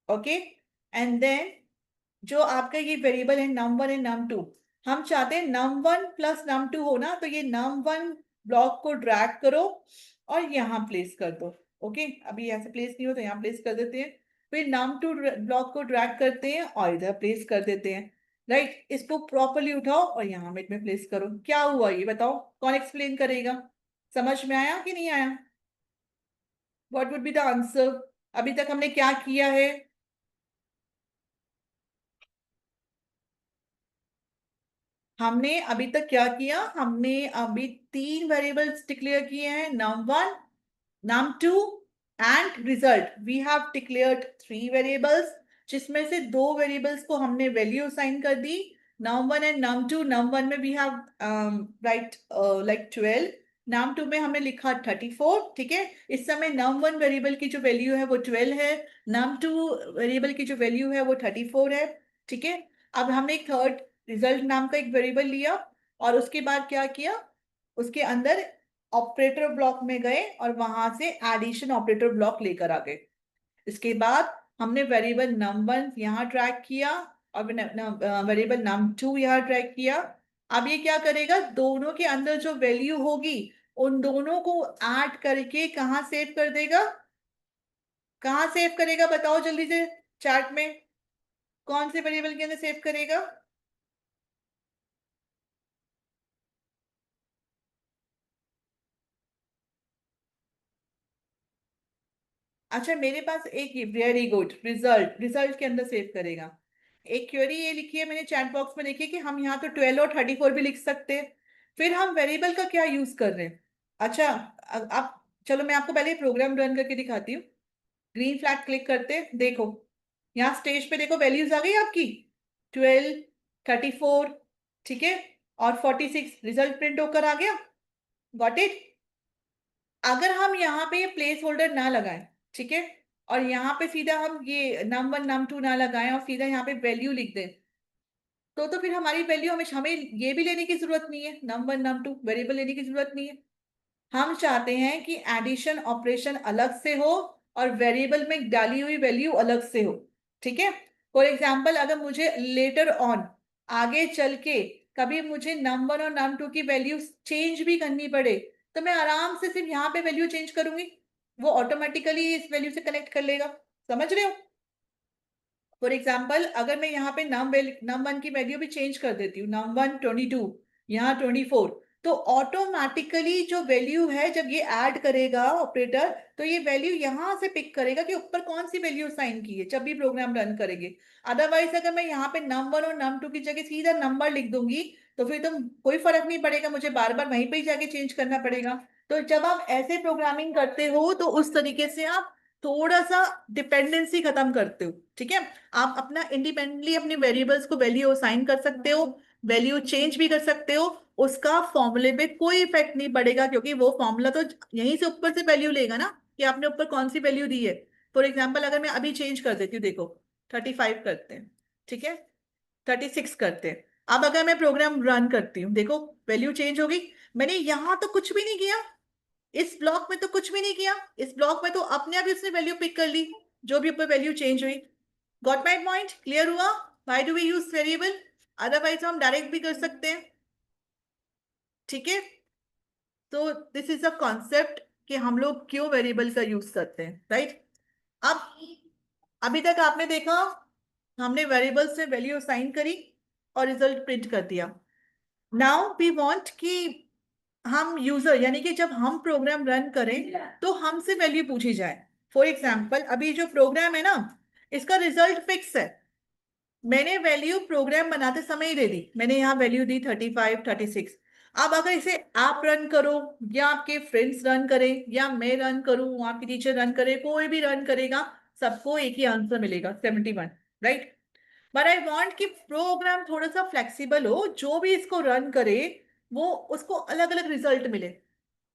okay, and then जो आपका ये वेरिएबल है num1 एंड num2, हम चाहते हैं num1 प्लस num2 हो ना, तो ये num1 ब्लॉक को ड्रैग करो और यहाँ प्लेस कर दो। ओके, अभी यहाँ से प्लेस नहीं हो तो यहाँ प्लेस कर देते हैं, फिर num2 ब्लॉक को ड्रैग करते हैं और इधर प्लेस कर देते हैं, राइट। इसको प्रॉपरली उठाओ और यहाँ मिड में प्लेस करो। क्या हुआ ये बताओ, कौन एक्सप्लेन करेगा, समझ में आया कि नहीं आया, what would be the answer, अभी तक हमने क्या किया है। हमने अभी तक क्या किया, हमने अभी 3 वेरिएबल्स डिक्लेयर किए हैं, num1, num2 and result. We have declared 3 variables, जिसमें से 2 वेरिएबल्स को हमने वैल्यू असाइन कर दी, num1 एंड num2। num1 में we have right like 12, num2 में हमने लिखा 34। ठीक है, इस समय num1 वेरिएबल की जो वैल्यू है वो 12 है, num2 वेरिएबल की जो वैल्यू है वो 34 है। ठीक है, अब हमने एक थर्ड रिजल्ट नाम का एक वेरिएबल लिया, और उसके बाद क्या किया, उसके अंदर ऑपरेटर ब्लॉक में गए और वहां से एडिशन ऑपरेटर ब्लॉक लेकर आ गए। इसके बाद हमने वेरिएबल num1 यहाँ ट्रैक किया और वेरिएबल num2 यहाँ ट्रैक किया। अब ये क्या करेगा, दोनों के अंदर जो वैल्यू होगी उन दोनों को ऐड करके कहाँ सेव कर देगा, कहाँ सेव करेगा बताओ जल्दी से चार्ट में, कौन से वेरिएबल के अंदर सेव करेगा। अच्छा, मेरे पास एक वेरी गुड, रिजल्ट, रिजल्ट के अंदर सेव करेगा। एक क्वेरी ये लिखी है मैंने चैट बॉक्स में, देखिए कि हम यहाँ तो 12 और 34 भी लिख सकते हैं। फिर हम वेरिएबल का क्या यूज कर रहे हैं। अच्छा, अब चलो मैं आपको पहले प्रोग्राम रन करके दिखाती हूँ। ग्रीन फ्लैग क्लिक करते हैं, देखो यहाँ स्टेज पे देखो वैल्यूज आ गई आपकी, 12, 34, ठीक है, और 46 रिजल्ट प्रिंट होकर आ गया। Got it. अगर हम यहाँ पे ये प्लेस होल्डर ना लगाएं, ठीक है, और यहाँ पे सीधा हम ये num1 num2 ना लगाएं और सीधा यहाँ पे वैल्यू लिख दें, तो फिर हमारी वैल्यू, हमें ये भी लेने की जरूरत नहीं है, num1 num2 वेरिएबल लेने की जरूरत नहीं है। हम चाहते हैं कि एडिशन ऑपरेशन अलग से हो और वेरिएबल में डाली हुई वैल्यू अलग से हो। ठीक है, फॉर एग्जाम्पल अगर मुझे लेटर ऑन आगे चल के कभी मुझे num1 और num2 की वैल्यू चेंज भी करनी पड़े, तो मैं आराम से सिर्फ यहाँ पे वैल्यू चेंज करूंगी, वो ऑटोमेटिकली इस वैल्यू से कनेक्ट कर लेगा। समझ रहे हो। फॉर एग्जाम्पल अगर मैं यहाँ पे num1 की वैल्यू भी चेंज कर देती हूँ, num1 22, यहाँ 24, तो ऑटोमेटिकली जो वैल्यू है जब ये ऐड करेगा ऑपरेटर, तो ये वैल्यू यहाँ से पिक करेगा कि ऊपर कौन सी वैल्यू साइन की है जब भी प्रोग्राम रन करेंगे। अदरवाइज अगर मैं यहाँ पे num1 और num2 की जगह सीधा नंबर लिख दूंगी, तो फिर तो कोई फर्क नहीं पड़ेगा, मुझे बार बार वहीं पे ही जाके चेंज करना पड़ेगा। तो जब आप ऐसे प्रोग्रामिंग करते हो तो उस तरीके से आप थोड़ा सा डिपेंडेंसी खत्म करते हो। ठीक है, आप अपना इंडिपेंडेंटली अपने वेरिएबल्स को वैल्यू असाइन कर सकते हो, वैल्यू चेंज भी कर सकते हो, उसका फॉर्मूले पे कोई इफेक्ट नहीं पड़ेगा, क्योंकि वो फॉर्मूला तो यहीं से ऊपर से वैल्यू लेगा ना कि आपने ऊपर कौन सी वैल्यू दी है। फॉर एग्जाम्पल अगर मैं अभी चेंज कर देती हूँ, देखो 35 करते हैं, ठीक है, 36 करते हैं। अब अगर मैं प्रोग्राम रन करती हूँ, देखो वैल्यू चेंज हो गई, मैंने यहां तो कुछ भी नहीं किया, इस ब्लॉक में तो कुछ भी नहीं किया, इस ब्लॉक में तो अपने आप ही उसने वैल्यू पिक कर ली जो भी ऊपर वैल्यू चेंज हुई। गॉट माई पॉइंट, क्लियर हुआ। Why do we use variable, otherwise हम डायरेक्ट भी कर सकते हैं। ठीक है, तो दिस इज अ कॉन्सेप्ट कि हम लोग क्यों वेरिएबल का यूज करते हैं, राइट। अब अभी तक आपने देखा, हमने वेरिएबल से वैल्यू असाइन करी और रिजल्ट प्रिंट कर दिया। नाउ वी वांट कि हम यूजर, यानी कि जब हम प्रोग्राम रन करें तो हमसे वैल्यू पूछी जाए। फॉर एग्जाम्पल अभी जो प्रोग्राम है ना, इसका रिजल्ट फिक्स है, मैंने वैल्यू प्रोग्राम बनाते समय ही दे दी, मैंने यहाँ वैल्यू दी 35, 36। अब अगर इसे आप रन करो या आपके फ्रेंड्स रन करें या मैं रन करूं, आपकी टीचर रन करे, कोई भी रन करेगा, सबको एक ही आंसर मिलेगा 71, राइट। बट आई वांट कि प्रोग्राम थोड़ा सा फ्लेक्सिबल हो, जो भी इसको रन करे वो उसको अलग अलग रिजल्ट मिले।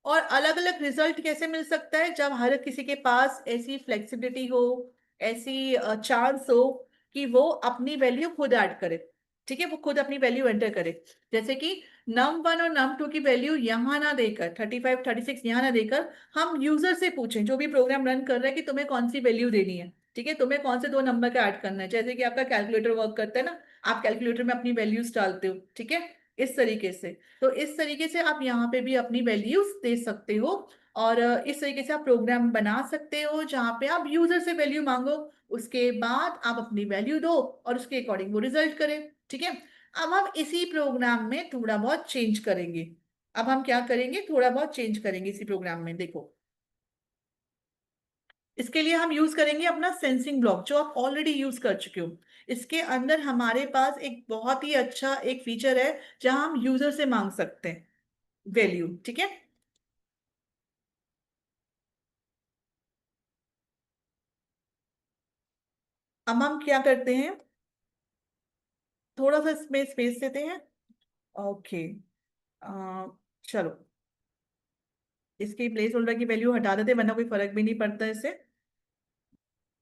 और अलग अलग रिजल्ट कैसे मिल सकता है, जब हर किसी के पास ऐसी फ्लेक्सिबिलिटी हो, ऐसी चांस हो कि वो अपनी वैल्यू खुद ऐड करे। ठीक है, वो खुद अपनी वैल्यू एंटर करे। जैसे कि num1 और num2 की वैल्यू यहाँ ना देकर, 35, 36 यहाँ ना देकर, हम यूजर से पूछें जो भी प्रोग्राम रन कर रहा है कि तुम्हें कौन सी वैल्यू देनी है। ठीक है, तुम्हें कौन से 2 नंबर का ऐड करना है, जैसे कि आपका कैलकुलेटर वर्क करता है ना, आप कैलकुलेटर में अपनी वैल्यूज डालते हो। ठीक है, इस तरीके से, तो इस तरीके से आप यहाँ पे भी अपनी वैल्यूज दे सकते हो। और इस तरीके से आप प्रोग्राम बना सकते हो जहाँ पे आप यूजर से वैल्यू मांगो, उसके बाद आप अपनी वैल्यू दो और उसके अकॉर्डिंग वो रिजल्ट करें। ठीक है, अब हम इसी प्रोग्राम में थोड़ा बहुत चेंज करेंगे। अब हम क्या करेंगे, थोड़ा बहुत चेंज करेंगे इसी प्रोग्राम में, देखो इसके लिए हम यूज करेंगे अपना सेंसिंग ब्लॉक जो आप ऑलरेडी यूज कर चुके हो। इसके अंदर हमारे पास एक बहुत ही अच्छा एक फीचर है जहां हम यूजर से मांग सकते हैं वैल्यू। ठीक है, अब हम क्या करते हैं, थोड़ा सा इसमें स्पेस देते हैं। ओके, चलो इसकी प्लेस होल्डर की वैल्यू हटा देते हैं, वरना कोई फर्क भी नहीं पड़ता इससे।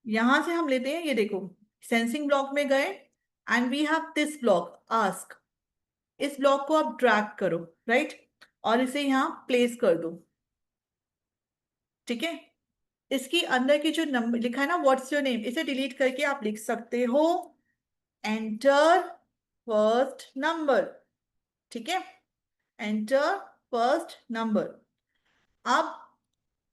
यहां से हम लेते हैं, ये देखो, सेंसिंग ब्लॉक में गए and we have this block ask. इस ब्लॉक को आप ड्रैग करो, राइट, और इसे यहाँ प्लेस कर दो। ठीक है, इसकी अंदर की जो नंबर लिखा है ना, व्हाट्स योर नेम, इसे डिलीट करके आप लिख सकते हो एंटर फर्स्ट नंबर। ठीक है, एंटर फर्स्ट नंबर। अब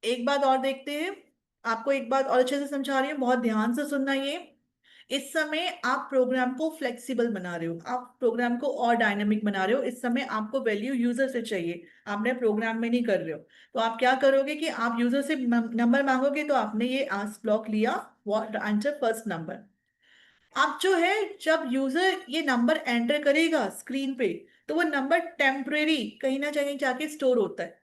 एक बात और देखते हैं, आपको एक बात और अच्छे से समझा रही हूँ, बहुत ध्यान से सुनना ये। इस समय आप प्रोग्राम को फ्लेक्सिबल बना रहे हो, आप प्रोग्राम को और डायनामिक बना रहे हो। इस समय आपको वैल्यू यूजर से चाहिए, आपने प्रोग्राम में नहीं कर रहे हो। तो आप क्या करोगे कि आप यूजर से नंबर मांगोगे, तो आपने ये आस्क ब्लॉक लिया, व्हाट आंसर फर्स्ट नंबर। अब जो है, जब यूजर ये नंबर एंटर करेगा स्क्रीन पे, तो वो नंबर टेम्परेरी कहीं ना कहीं जाके स्टोर होता है।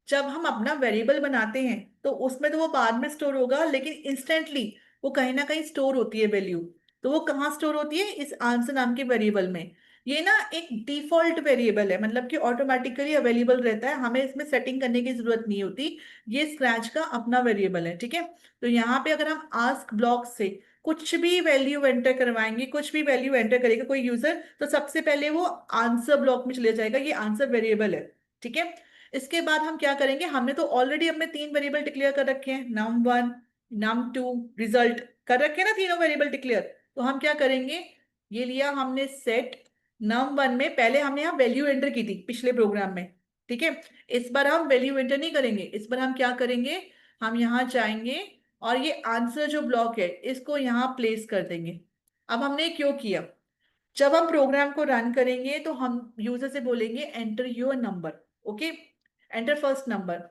जब हम अपना वेरिएबल बनाते हैं तो उसमें तो वो बाद में स्टोर होगा, लेकिन इंस्टेंटली वो कहीं ना कहीं स्टोर होती है वैल्यू। तो वो कहाँ स्टोर होती है, इस आंसर नाम के वेरिएबल में। ये ना एक डिफॉल्ट वेरिएबल है, मतलब कि ऑटोमेटिकली अवेलेबल रहता है, हमें इसमें सेटिंग करने की जरूरत नहीं होती। ये स्क्रैच का अपना वेरिएबल है। ठीक है, तो यहाँ पे अगर हम आस्क ब्लॉक से कुछ भी वैल्यू एंटर करवाएंगे, कुछ भी वैल्यू एंटर करेगा कोई यूजर, तो सबसे पहले वो आंसर ब्लॉक में चले जाएगा, ये आंसर वेरिएबल है। ठीक है, इसके बाद हम क्या करेंगे, हमने तो ऑलरेडी अपने तीन वेरिएबल डिक्लेयर कर रखे हैं, num1 num2 रिजल्ट कर रखे हैं ना, तीनों वेरिएबल डिक्लेयर। तो हम क्या करेंगे, ये लिया हमने सेट num1 में, पहले हमने यहाँ वैल्यू एंटर की थी पिछले प्रोग्राम में। ठीक है, इस बार हम वैल्यू एंटर नहीं करेंगे, इस बार हम क्या करेंगे, हम यहाँ जाएंगे और ये आंसर जो ब्लॉक है इसको यहाँ प्लेस कर देंगे। अब हमने क्यों किया, जब हम प्रोग्राम को रन करेंगे तो हम यूजर से बोलेंगे enter your number. Okay, enter first number.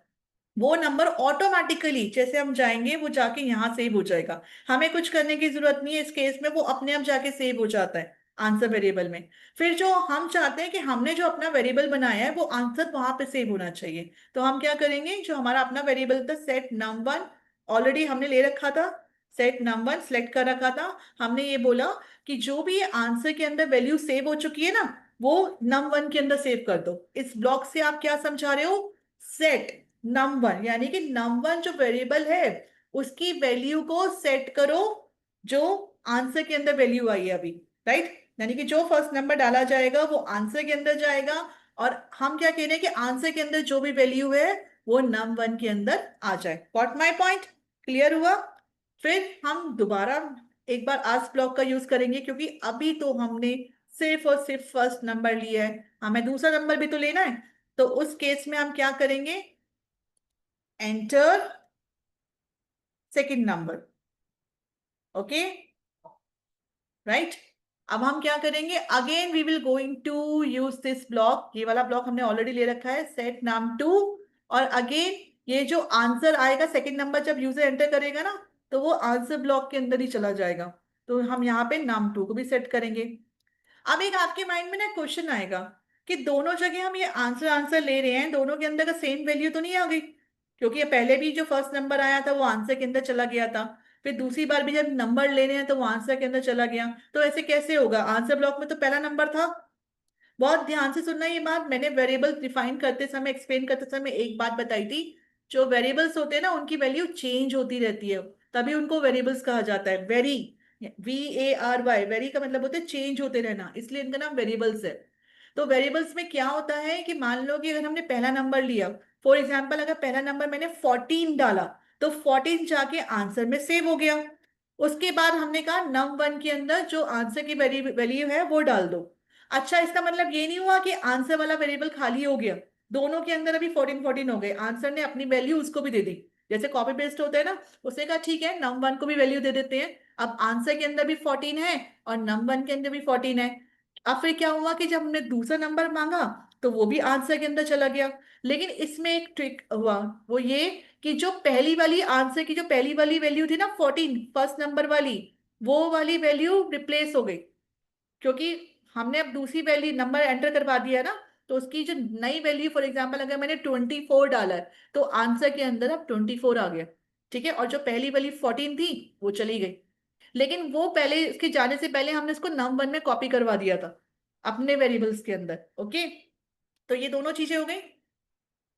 वो नंबर ऑटोमेटिकली जैसे हम जाएंगे वो जाके यहाँ सेव हो जाएगा, हमें कुछ करने की जरूरत नहीं है इस केस में, वो अपने आप जाके सेव हो जाता है आंसर वेरिएबल में। फिर जो हम चाहते हैं कि हमने जो अपना वेरिएबल बनाया है वो आंसर वहां पे सेव होना चाहिए, तो हम क्या करेंगे, जो हमारा अपना वेरिएबल था सेट num1, ऑलरेडी हमने ले रखा था, सेट num1 सेलेक्ट कर रखा था। हमने ये बोला कि जो भी आंसर के अंदर वैल्यू सेव हो चुकी है ना, वो num1 के अंदर सेव कर दो। इस ब्लॉक से आप क्या समझा रहे हो, सेट num1, यानी कि num1 जो वेरिएबल है उसकी वैल्यू को सेट करो, जो आंसर के अंदर वैल्यू आई है अभी, राइट, यानी कि जो फर्स्ट नंबर डाला जाएगा वो आंसर के अंदर जाएगा। और हम क्या कह रहे हैं कि आंसर के अंदर जो भी वैल्यू है वो num1 के अंदर आ जाए। गॉट माय पॉइंट, क्लियर हुआ। फिर हम दोबारा एक बार आस्क ब्लॉक का यूज करेंगे, क्योंकि अभी तो हमने सिर्फ और सिर्फ फर्स्ट नंबर लिया है, हमें दूसरा नंबर भी तो लेना है। तो उस केस में हम क्या करेंगे, enter second number. Okay, right, अब हम क्या करेंगे, again we will going to use this block, ये वाला ब्लॉक हमने ऑलरेडी ले रखा है सेट num2। और अगेन ये जो आंसर आएगा सेकंड नंबर जब यूजर एंटर करेगा ना, तो वो आंसर ब्लॉक के अंदर ही चला जाएगा। तो हम यहाँ पे num2 को भी सेट करेंगे। अब एक आपके माइंड में ना क्वेश्चन आएगा कि दोनों जगह हम ये आंसर आंसर ले रहे हैं, दोनों के अंदर का सेम वैल्यू तो नहीं आ गई, क्योंकि ये पहले भी जो फर्स्ट नंबर आया था वो आंसर के अंदर चला गया था, फिर दूसरी बार भी जब नंबर ले रहे हैं तो वो आंसर के अंदर चला गया। तो ऐसे कैसे होगा, आंसर ब्लॉक में तो पहला नंबर था। बहुत ध्यान से सुनना ये बात, मैंने वेरिएबल डिफाइन करते समय, एक्सप्लेन करते समय एक बात बताई थी, जो वेरिएबल्स होते हैं ना उनकी वैल्यू चेंज होती रहती है, तभी उनको वेरिएबल्स कहा जाता है। वेरी, VARY, वेरी का मतलब होता है चेंज होते रहना, इसलिए इनका नाम वेरिएबल्स है। तो वेरिएबल्स में क्या होता है कि मान लो कि अगर हमने पहला नंबर लिया, फॉर एग्जाम्पल अगर पहला नंबर मैंने 14 डाला, तो 14 जाके आंसर में सेव हो गया। उसके बाद हमने कहा num1 के अंदर जो आंसर की वैल्यू है वो डाल दो। अच्छा, इसका मतलब ये नहीं हुआ कि आंसर वाला वेरिएबल खाली हो गया, दोनों के अंदर अभी 14 14 हो गए, आंसर ने अपनी वैल्यू उसको भी दे दी। जैसे कॉपी पेस्ट होता है ना, उसने कहा ठीक है num1 को भी वैल्यू दे देते हैं, अब आंसर के अंदर भी 14 है और num1 के अंदर भी 14 है। अब फिर क्या हुआ कि जब हमने दूसरा नंबर मांगा तो वो भी आंसर के अंदर चला गया। लेकिन इसमें एक ट्रिक हुआ, वो ये कि जो पहली वाली आंसर की जो पहली वाली वैल्यू थी ना 14 फर्स्ट नंबर वाली, वो वाली वैल्यू रिप्लेस हो गई, क्योंकि हमने अब दूसरी वैल्यू नंबर एंटर करवा दिया ना, तो उसकी जो नई वैल्यू, फॉर एग्जांपल अगर मैंने 24 डाला है तो आंसर के अंदर अब 24 आ गया। ठीक है, और जो पहली वाली 14 थी वो चली गई, लेकिन वो पहले इसके जाने से पहले हमने इसको नम वन में कॉपी करवा दिया था अपने वेरिएबल्स के अंदर। ओके, तो ये दोनों चीजें हो गई।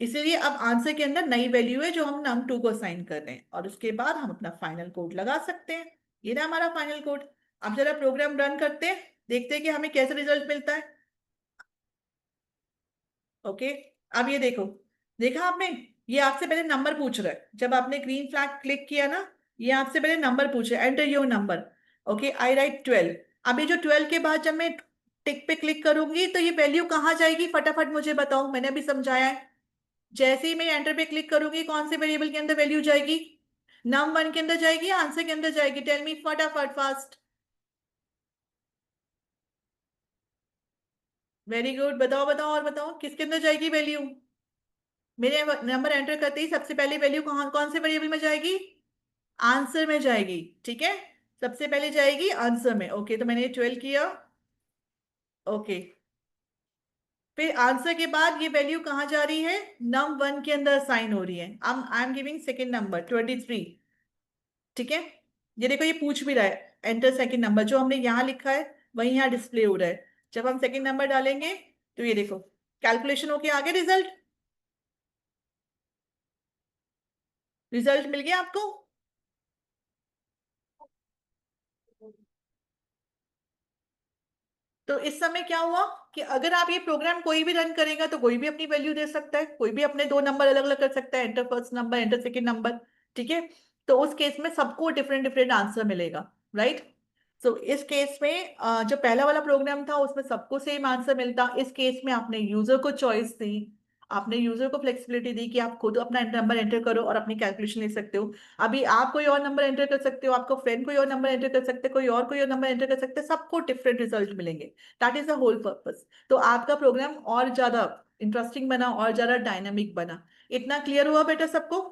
इसीलिए अब आंसर के अंदर नई वैल्यू है जो हम नम टू को असाइन कर रहे हैं, और उसके बाद हम अपना फाइनल कोड लगा सकते हैं। ये ना हमारा फाइनल कोड। अब जरा प्रोग्राम रन करते हैं, देखते हैं कि हमें कैसे रिजल्ट मिलता है। ओके, अब ये देखो, देखा आपने, ये आपसे पहले नंबर पूछ रहा है। जब आपने ग्रीन फ्लैग क्लिक किया ना, ये आपसे पहले नंबर पूछ रहा है, enter your number. Okay, I right 12। अभी जो 12 के बाद जब मैं टिक पे क्लिक करूंगी तो ये वैल्यू कहाँ जाएगी, फटाफट मुझे बताओ, मैंने अभी समझाया है। जैसे ही मैं एंटर पे क्लिक करूंगी कौन से वेरिएबल के अंदर वैल्यू जाएगी, नम वन के अंदर जाएगी या आंसर के अंदर जाएगी, टेल मी फटाफट फास्ट। वेरी गुड, बताओ बताओ और बताओ किसके अंदर जाएगी वैल्यू। मेरे नंबर एंटर करते ही सबसे पहले वैल्यू कौन कौन से वेरिएबल में जाएगी, आंसर में जाएगी। ठीक है, सबसे पहले जाएगी आंसर में। ओके, तो मैंने 12 किया। ओके, फिर आंसर के बाद ये वैल्यू कहाँ जा रही है, नम वन के अंदर साइन हो रही है। अब I am giving second number 23। ठीक है, ये देखो ये पूछ भी रहा है एंटर सेकेंड नंबर, जो हमने यहाँ लिखा है वही यहाँ डिस्प्ले हो रहा है। जब हम सेकेंड नंबर डालेंगे तो ये देखो कैलकुलेशन होके आगे रिजल्ट, रिजल्ट मिल गया आपको। तो इस समय क्या हुआ कि अगर आप ये प्रोग्राम कोई भी रन करेगा तो कोई भी अपनी वैल्यू दे सकता है, कोई भी अपने दो नंबर अलग अलग कर सकता है, enter first number, enter second number. ठीक है, तो उस केस में सबको डिफरेंट डिफरेंट आंसर मिलेगा, राइट। सो इस केस में जो पहला वाला प्रोग्राम था उसमें सबको सेम आंसर मिलता, इस केस में आपने यूजर को चॉइस दी, आपने यूजर को फ्लेक्सिबिलिटी दी कि आप खुद अपना नंबर एंटर करो और अपनी कैलकुलेशन ले सकते हो। अभी आप कोई और नंबर एंटर कर सकते हो, आपका फ्रेंड कोई और नंबर एंटर कर सकते हैं, कोई और नंबर एंटर कर सकते हैं, सबको डिफरेंट रिजल्ट मिलेंगे। That is the whole purpose. तो आपका प्रोग्राम और ज्यादा इंटरेस्टिंग बना और ज्यादा डायनामिक बना। इतना क्लियर हुआ बेटा सबको।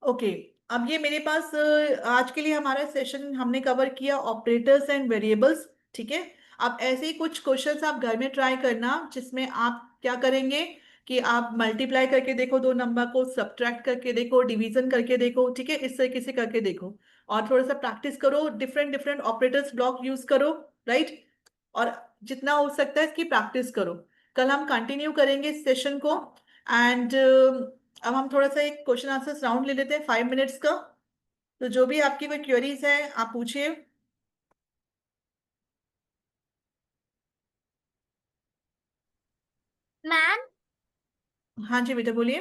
ओके, अब ये मेरे पास आज के लिए हमारा सेशन हमने कवर किया ऑपरेटर्स एंड वेरिएबल्स। ठीक है, अब ऐसे ही कुछ क्वेश्चंस आप घर में ट्राई करना जिसमें आप क्या करेंगे कि आप मल्टीप्लाई करके देखो दो नंबर को, सब्ट्रैक्ट करके देखो, डिवीजन करके देखो। ठीक है, इस तरीके से करके देखो और थोड़ा सा प्रैक्टिस करो, different different operators block use करो, राइट। और जितना हो सकता है इसकी प्रैक्टिस करो। कल हम कंटिन्यू करेंगे इस सेशन को। एंड अब हम थोड़ा सा एक क्वेश्चन आंसर राउंड ले लेते हैं 5 मिनट्स का। तो जो भी आपकी कोई क्वेरीज है आप पूछिए। मैम। हाँ जी बेटा बोलिए।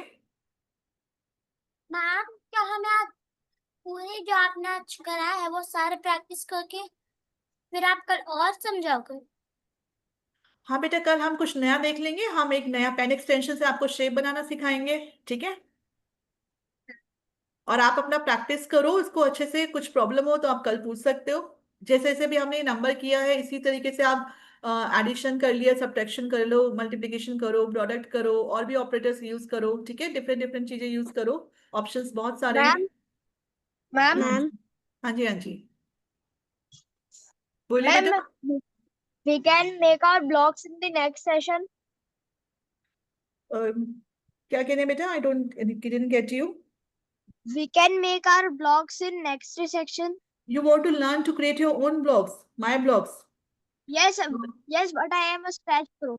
मैम, क्या हमें आज पूरे जो आपने आज करा है वो सारे प्रैक्टिस करके फिर आप कल और समझाओगे? हाँ बेटा, कल हम कुछ नया देख लेंगे, हम एक नया पेन एक्सटेंशन से आपको शेप बनाना सिखाएंगे। ठीक है, और आप अपना प्रैक्टिस करो इसको अच्छे से, कुछ प्रॉब्लम हो तो आप कल पूछ सकते हो। जैसे जैसे भी हमने नंबर किया है इसी तरीके से आप एडिशन कर लिया, सब्ट्रैक्शन कर लो, मल्टीप्लिकेशन करो, प्रोडक्ट करो, और भी ऑपरेटर्स यूज करो। ठीक है, डिफरेंट डिफरेंट चीजें यूज करो, ऑप्शंस बहुत सारे हैं। मैम मैम हाँ मैम जी, हाँ जी, हाँ जी, बोलिए मैम बेटा। we can make our blocks in the next session. अम, क्या कह रहे हैं बेटा, I don't didn't get you. We can make our blocks in next section. You want to learn to create your own blogs, my blogs. Yes, yes, but I am a scratch pro.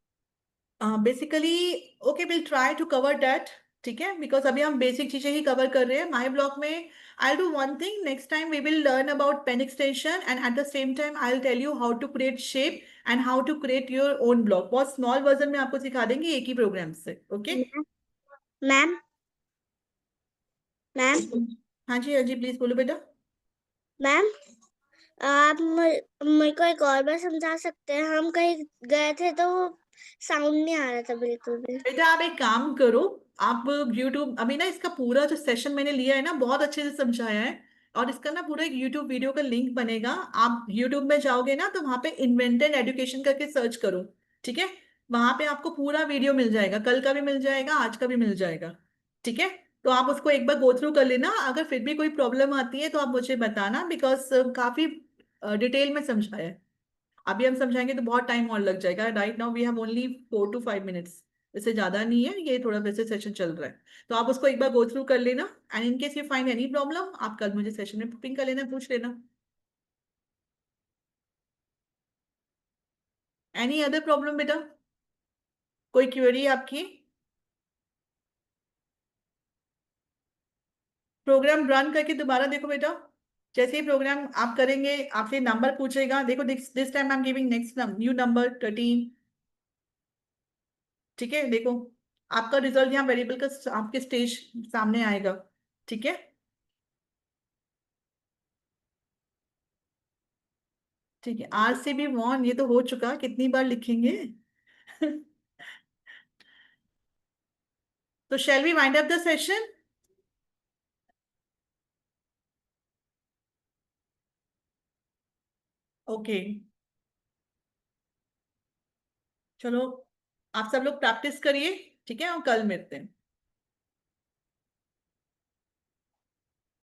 Basically okay, will try to cover that. ठीक है, because अभी हम basic चीजें ही cover कर रहे हैं my blog में। I do one thing, next time we will learn about pen extension and at the same time I will tell you how to create shape and how to create your own blog. बहुत small version में आपको सिखा देंगे एक ही program से। Okay ma'am ma'am हाँ जी, हाँ जी, प्लीज बोलो बेटा। मैम आप मेरे को एक और बार समझा सकते हैं? हम कहीं गए थे तो साउंड नहीं आ रहा था बिल्कुल भी। बेटा आप एक काम करो, आप यूट्यूब, अभी ना इसका पूरा जो सेशन मैंने लिया है ना बहुत अच्छे से समझाया है, और इसका ना पूरा एक यूट्यूब वीडियो का लिंक बनेगा। आप यूट्यूब में जाओगे ना तो वहां पे इन्वेंटेड एजुकेशन करके सर्च करो। ठीक है, वहां पे आपको पूरा वीडियो मिल जाएगा, कल का भी मिल जाएगा, आज का भी मिल जाएगा। ठीक है, तो आप उसको एक बार गो थ्रू कर लेना, अगर फिर भी कोई प्रॉब्लम आती है तो आप मुझे बताना, बिकॉज काफी डिटेल में समझाया है। अभी हम समझाएंगे तो बहुत टाइम और लग जाएगा। Right now we have only 4 to 5 minutes, इससे ज्यादा नहीं है, ये थोड़ा वैसे सेशन चल रहा है। तो आप उसको एक बार गो थ्रू कर लेना, and in case you find any problem आप कल मुझे सेशन में पिंग कर लेना, पूछ लेना। एनी अदर प्रॉब्लम बेटा, कोई क्वेरी आपकी? प्रोग्राम रन करके दोबारा देखो बेटा, जैसे ही प्रोग्राम आप करेंगे आपसे नंबर पूछेगा। देखो this time I am giving next new number 13। ठीक है, देखो आपका रिजल्ट यहाँ वेरिएबल का आपके स्टेज सामने आएगा। ठीक है, ठीक है। आज से भी वन ये तो हो चुका, कितनी बार लिखेंगे? तो shall we wind up the session? Okay, चलो आप सब लोग प्रैक्टिस करिए, ठीक है, और कल मिलते हैं।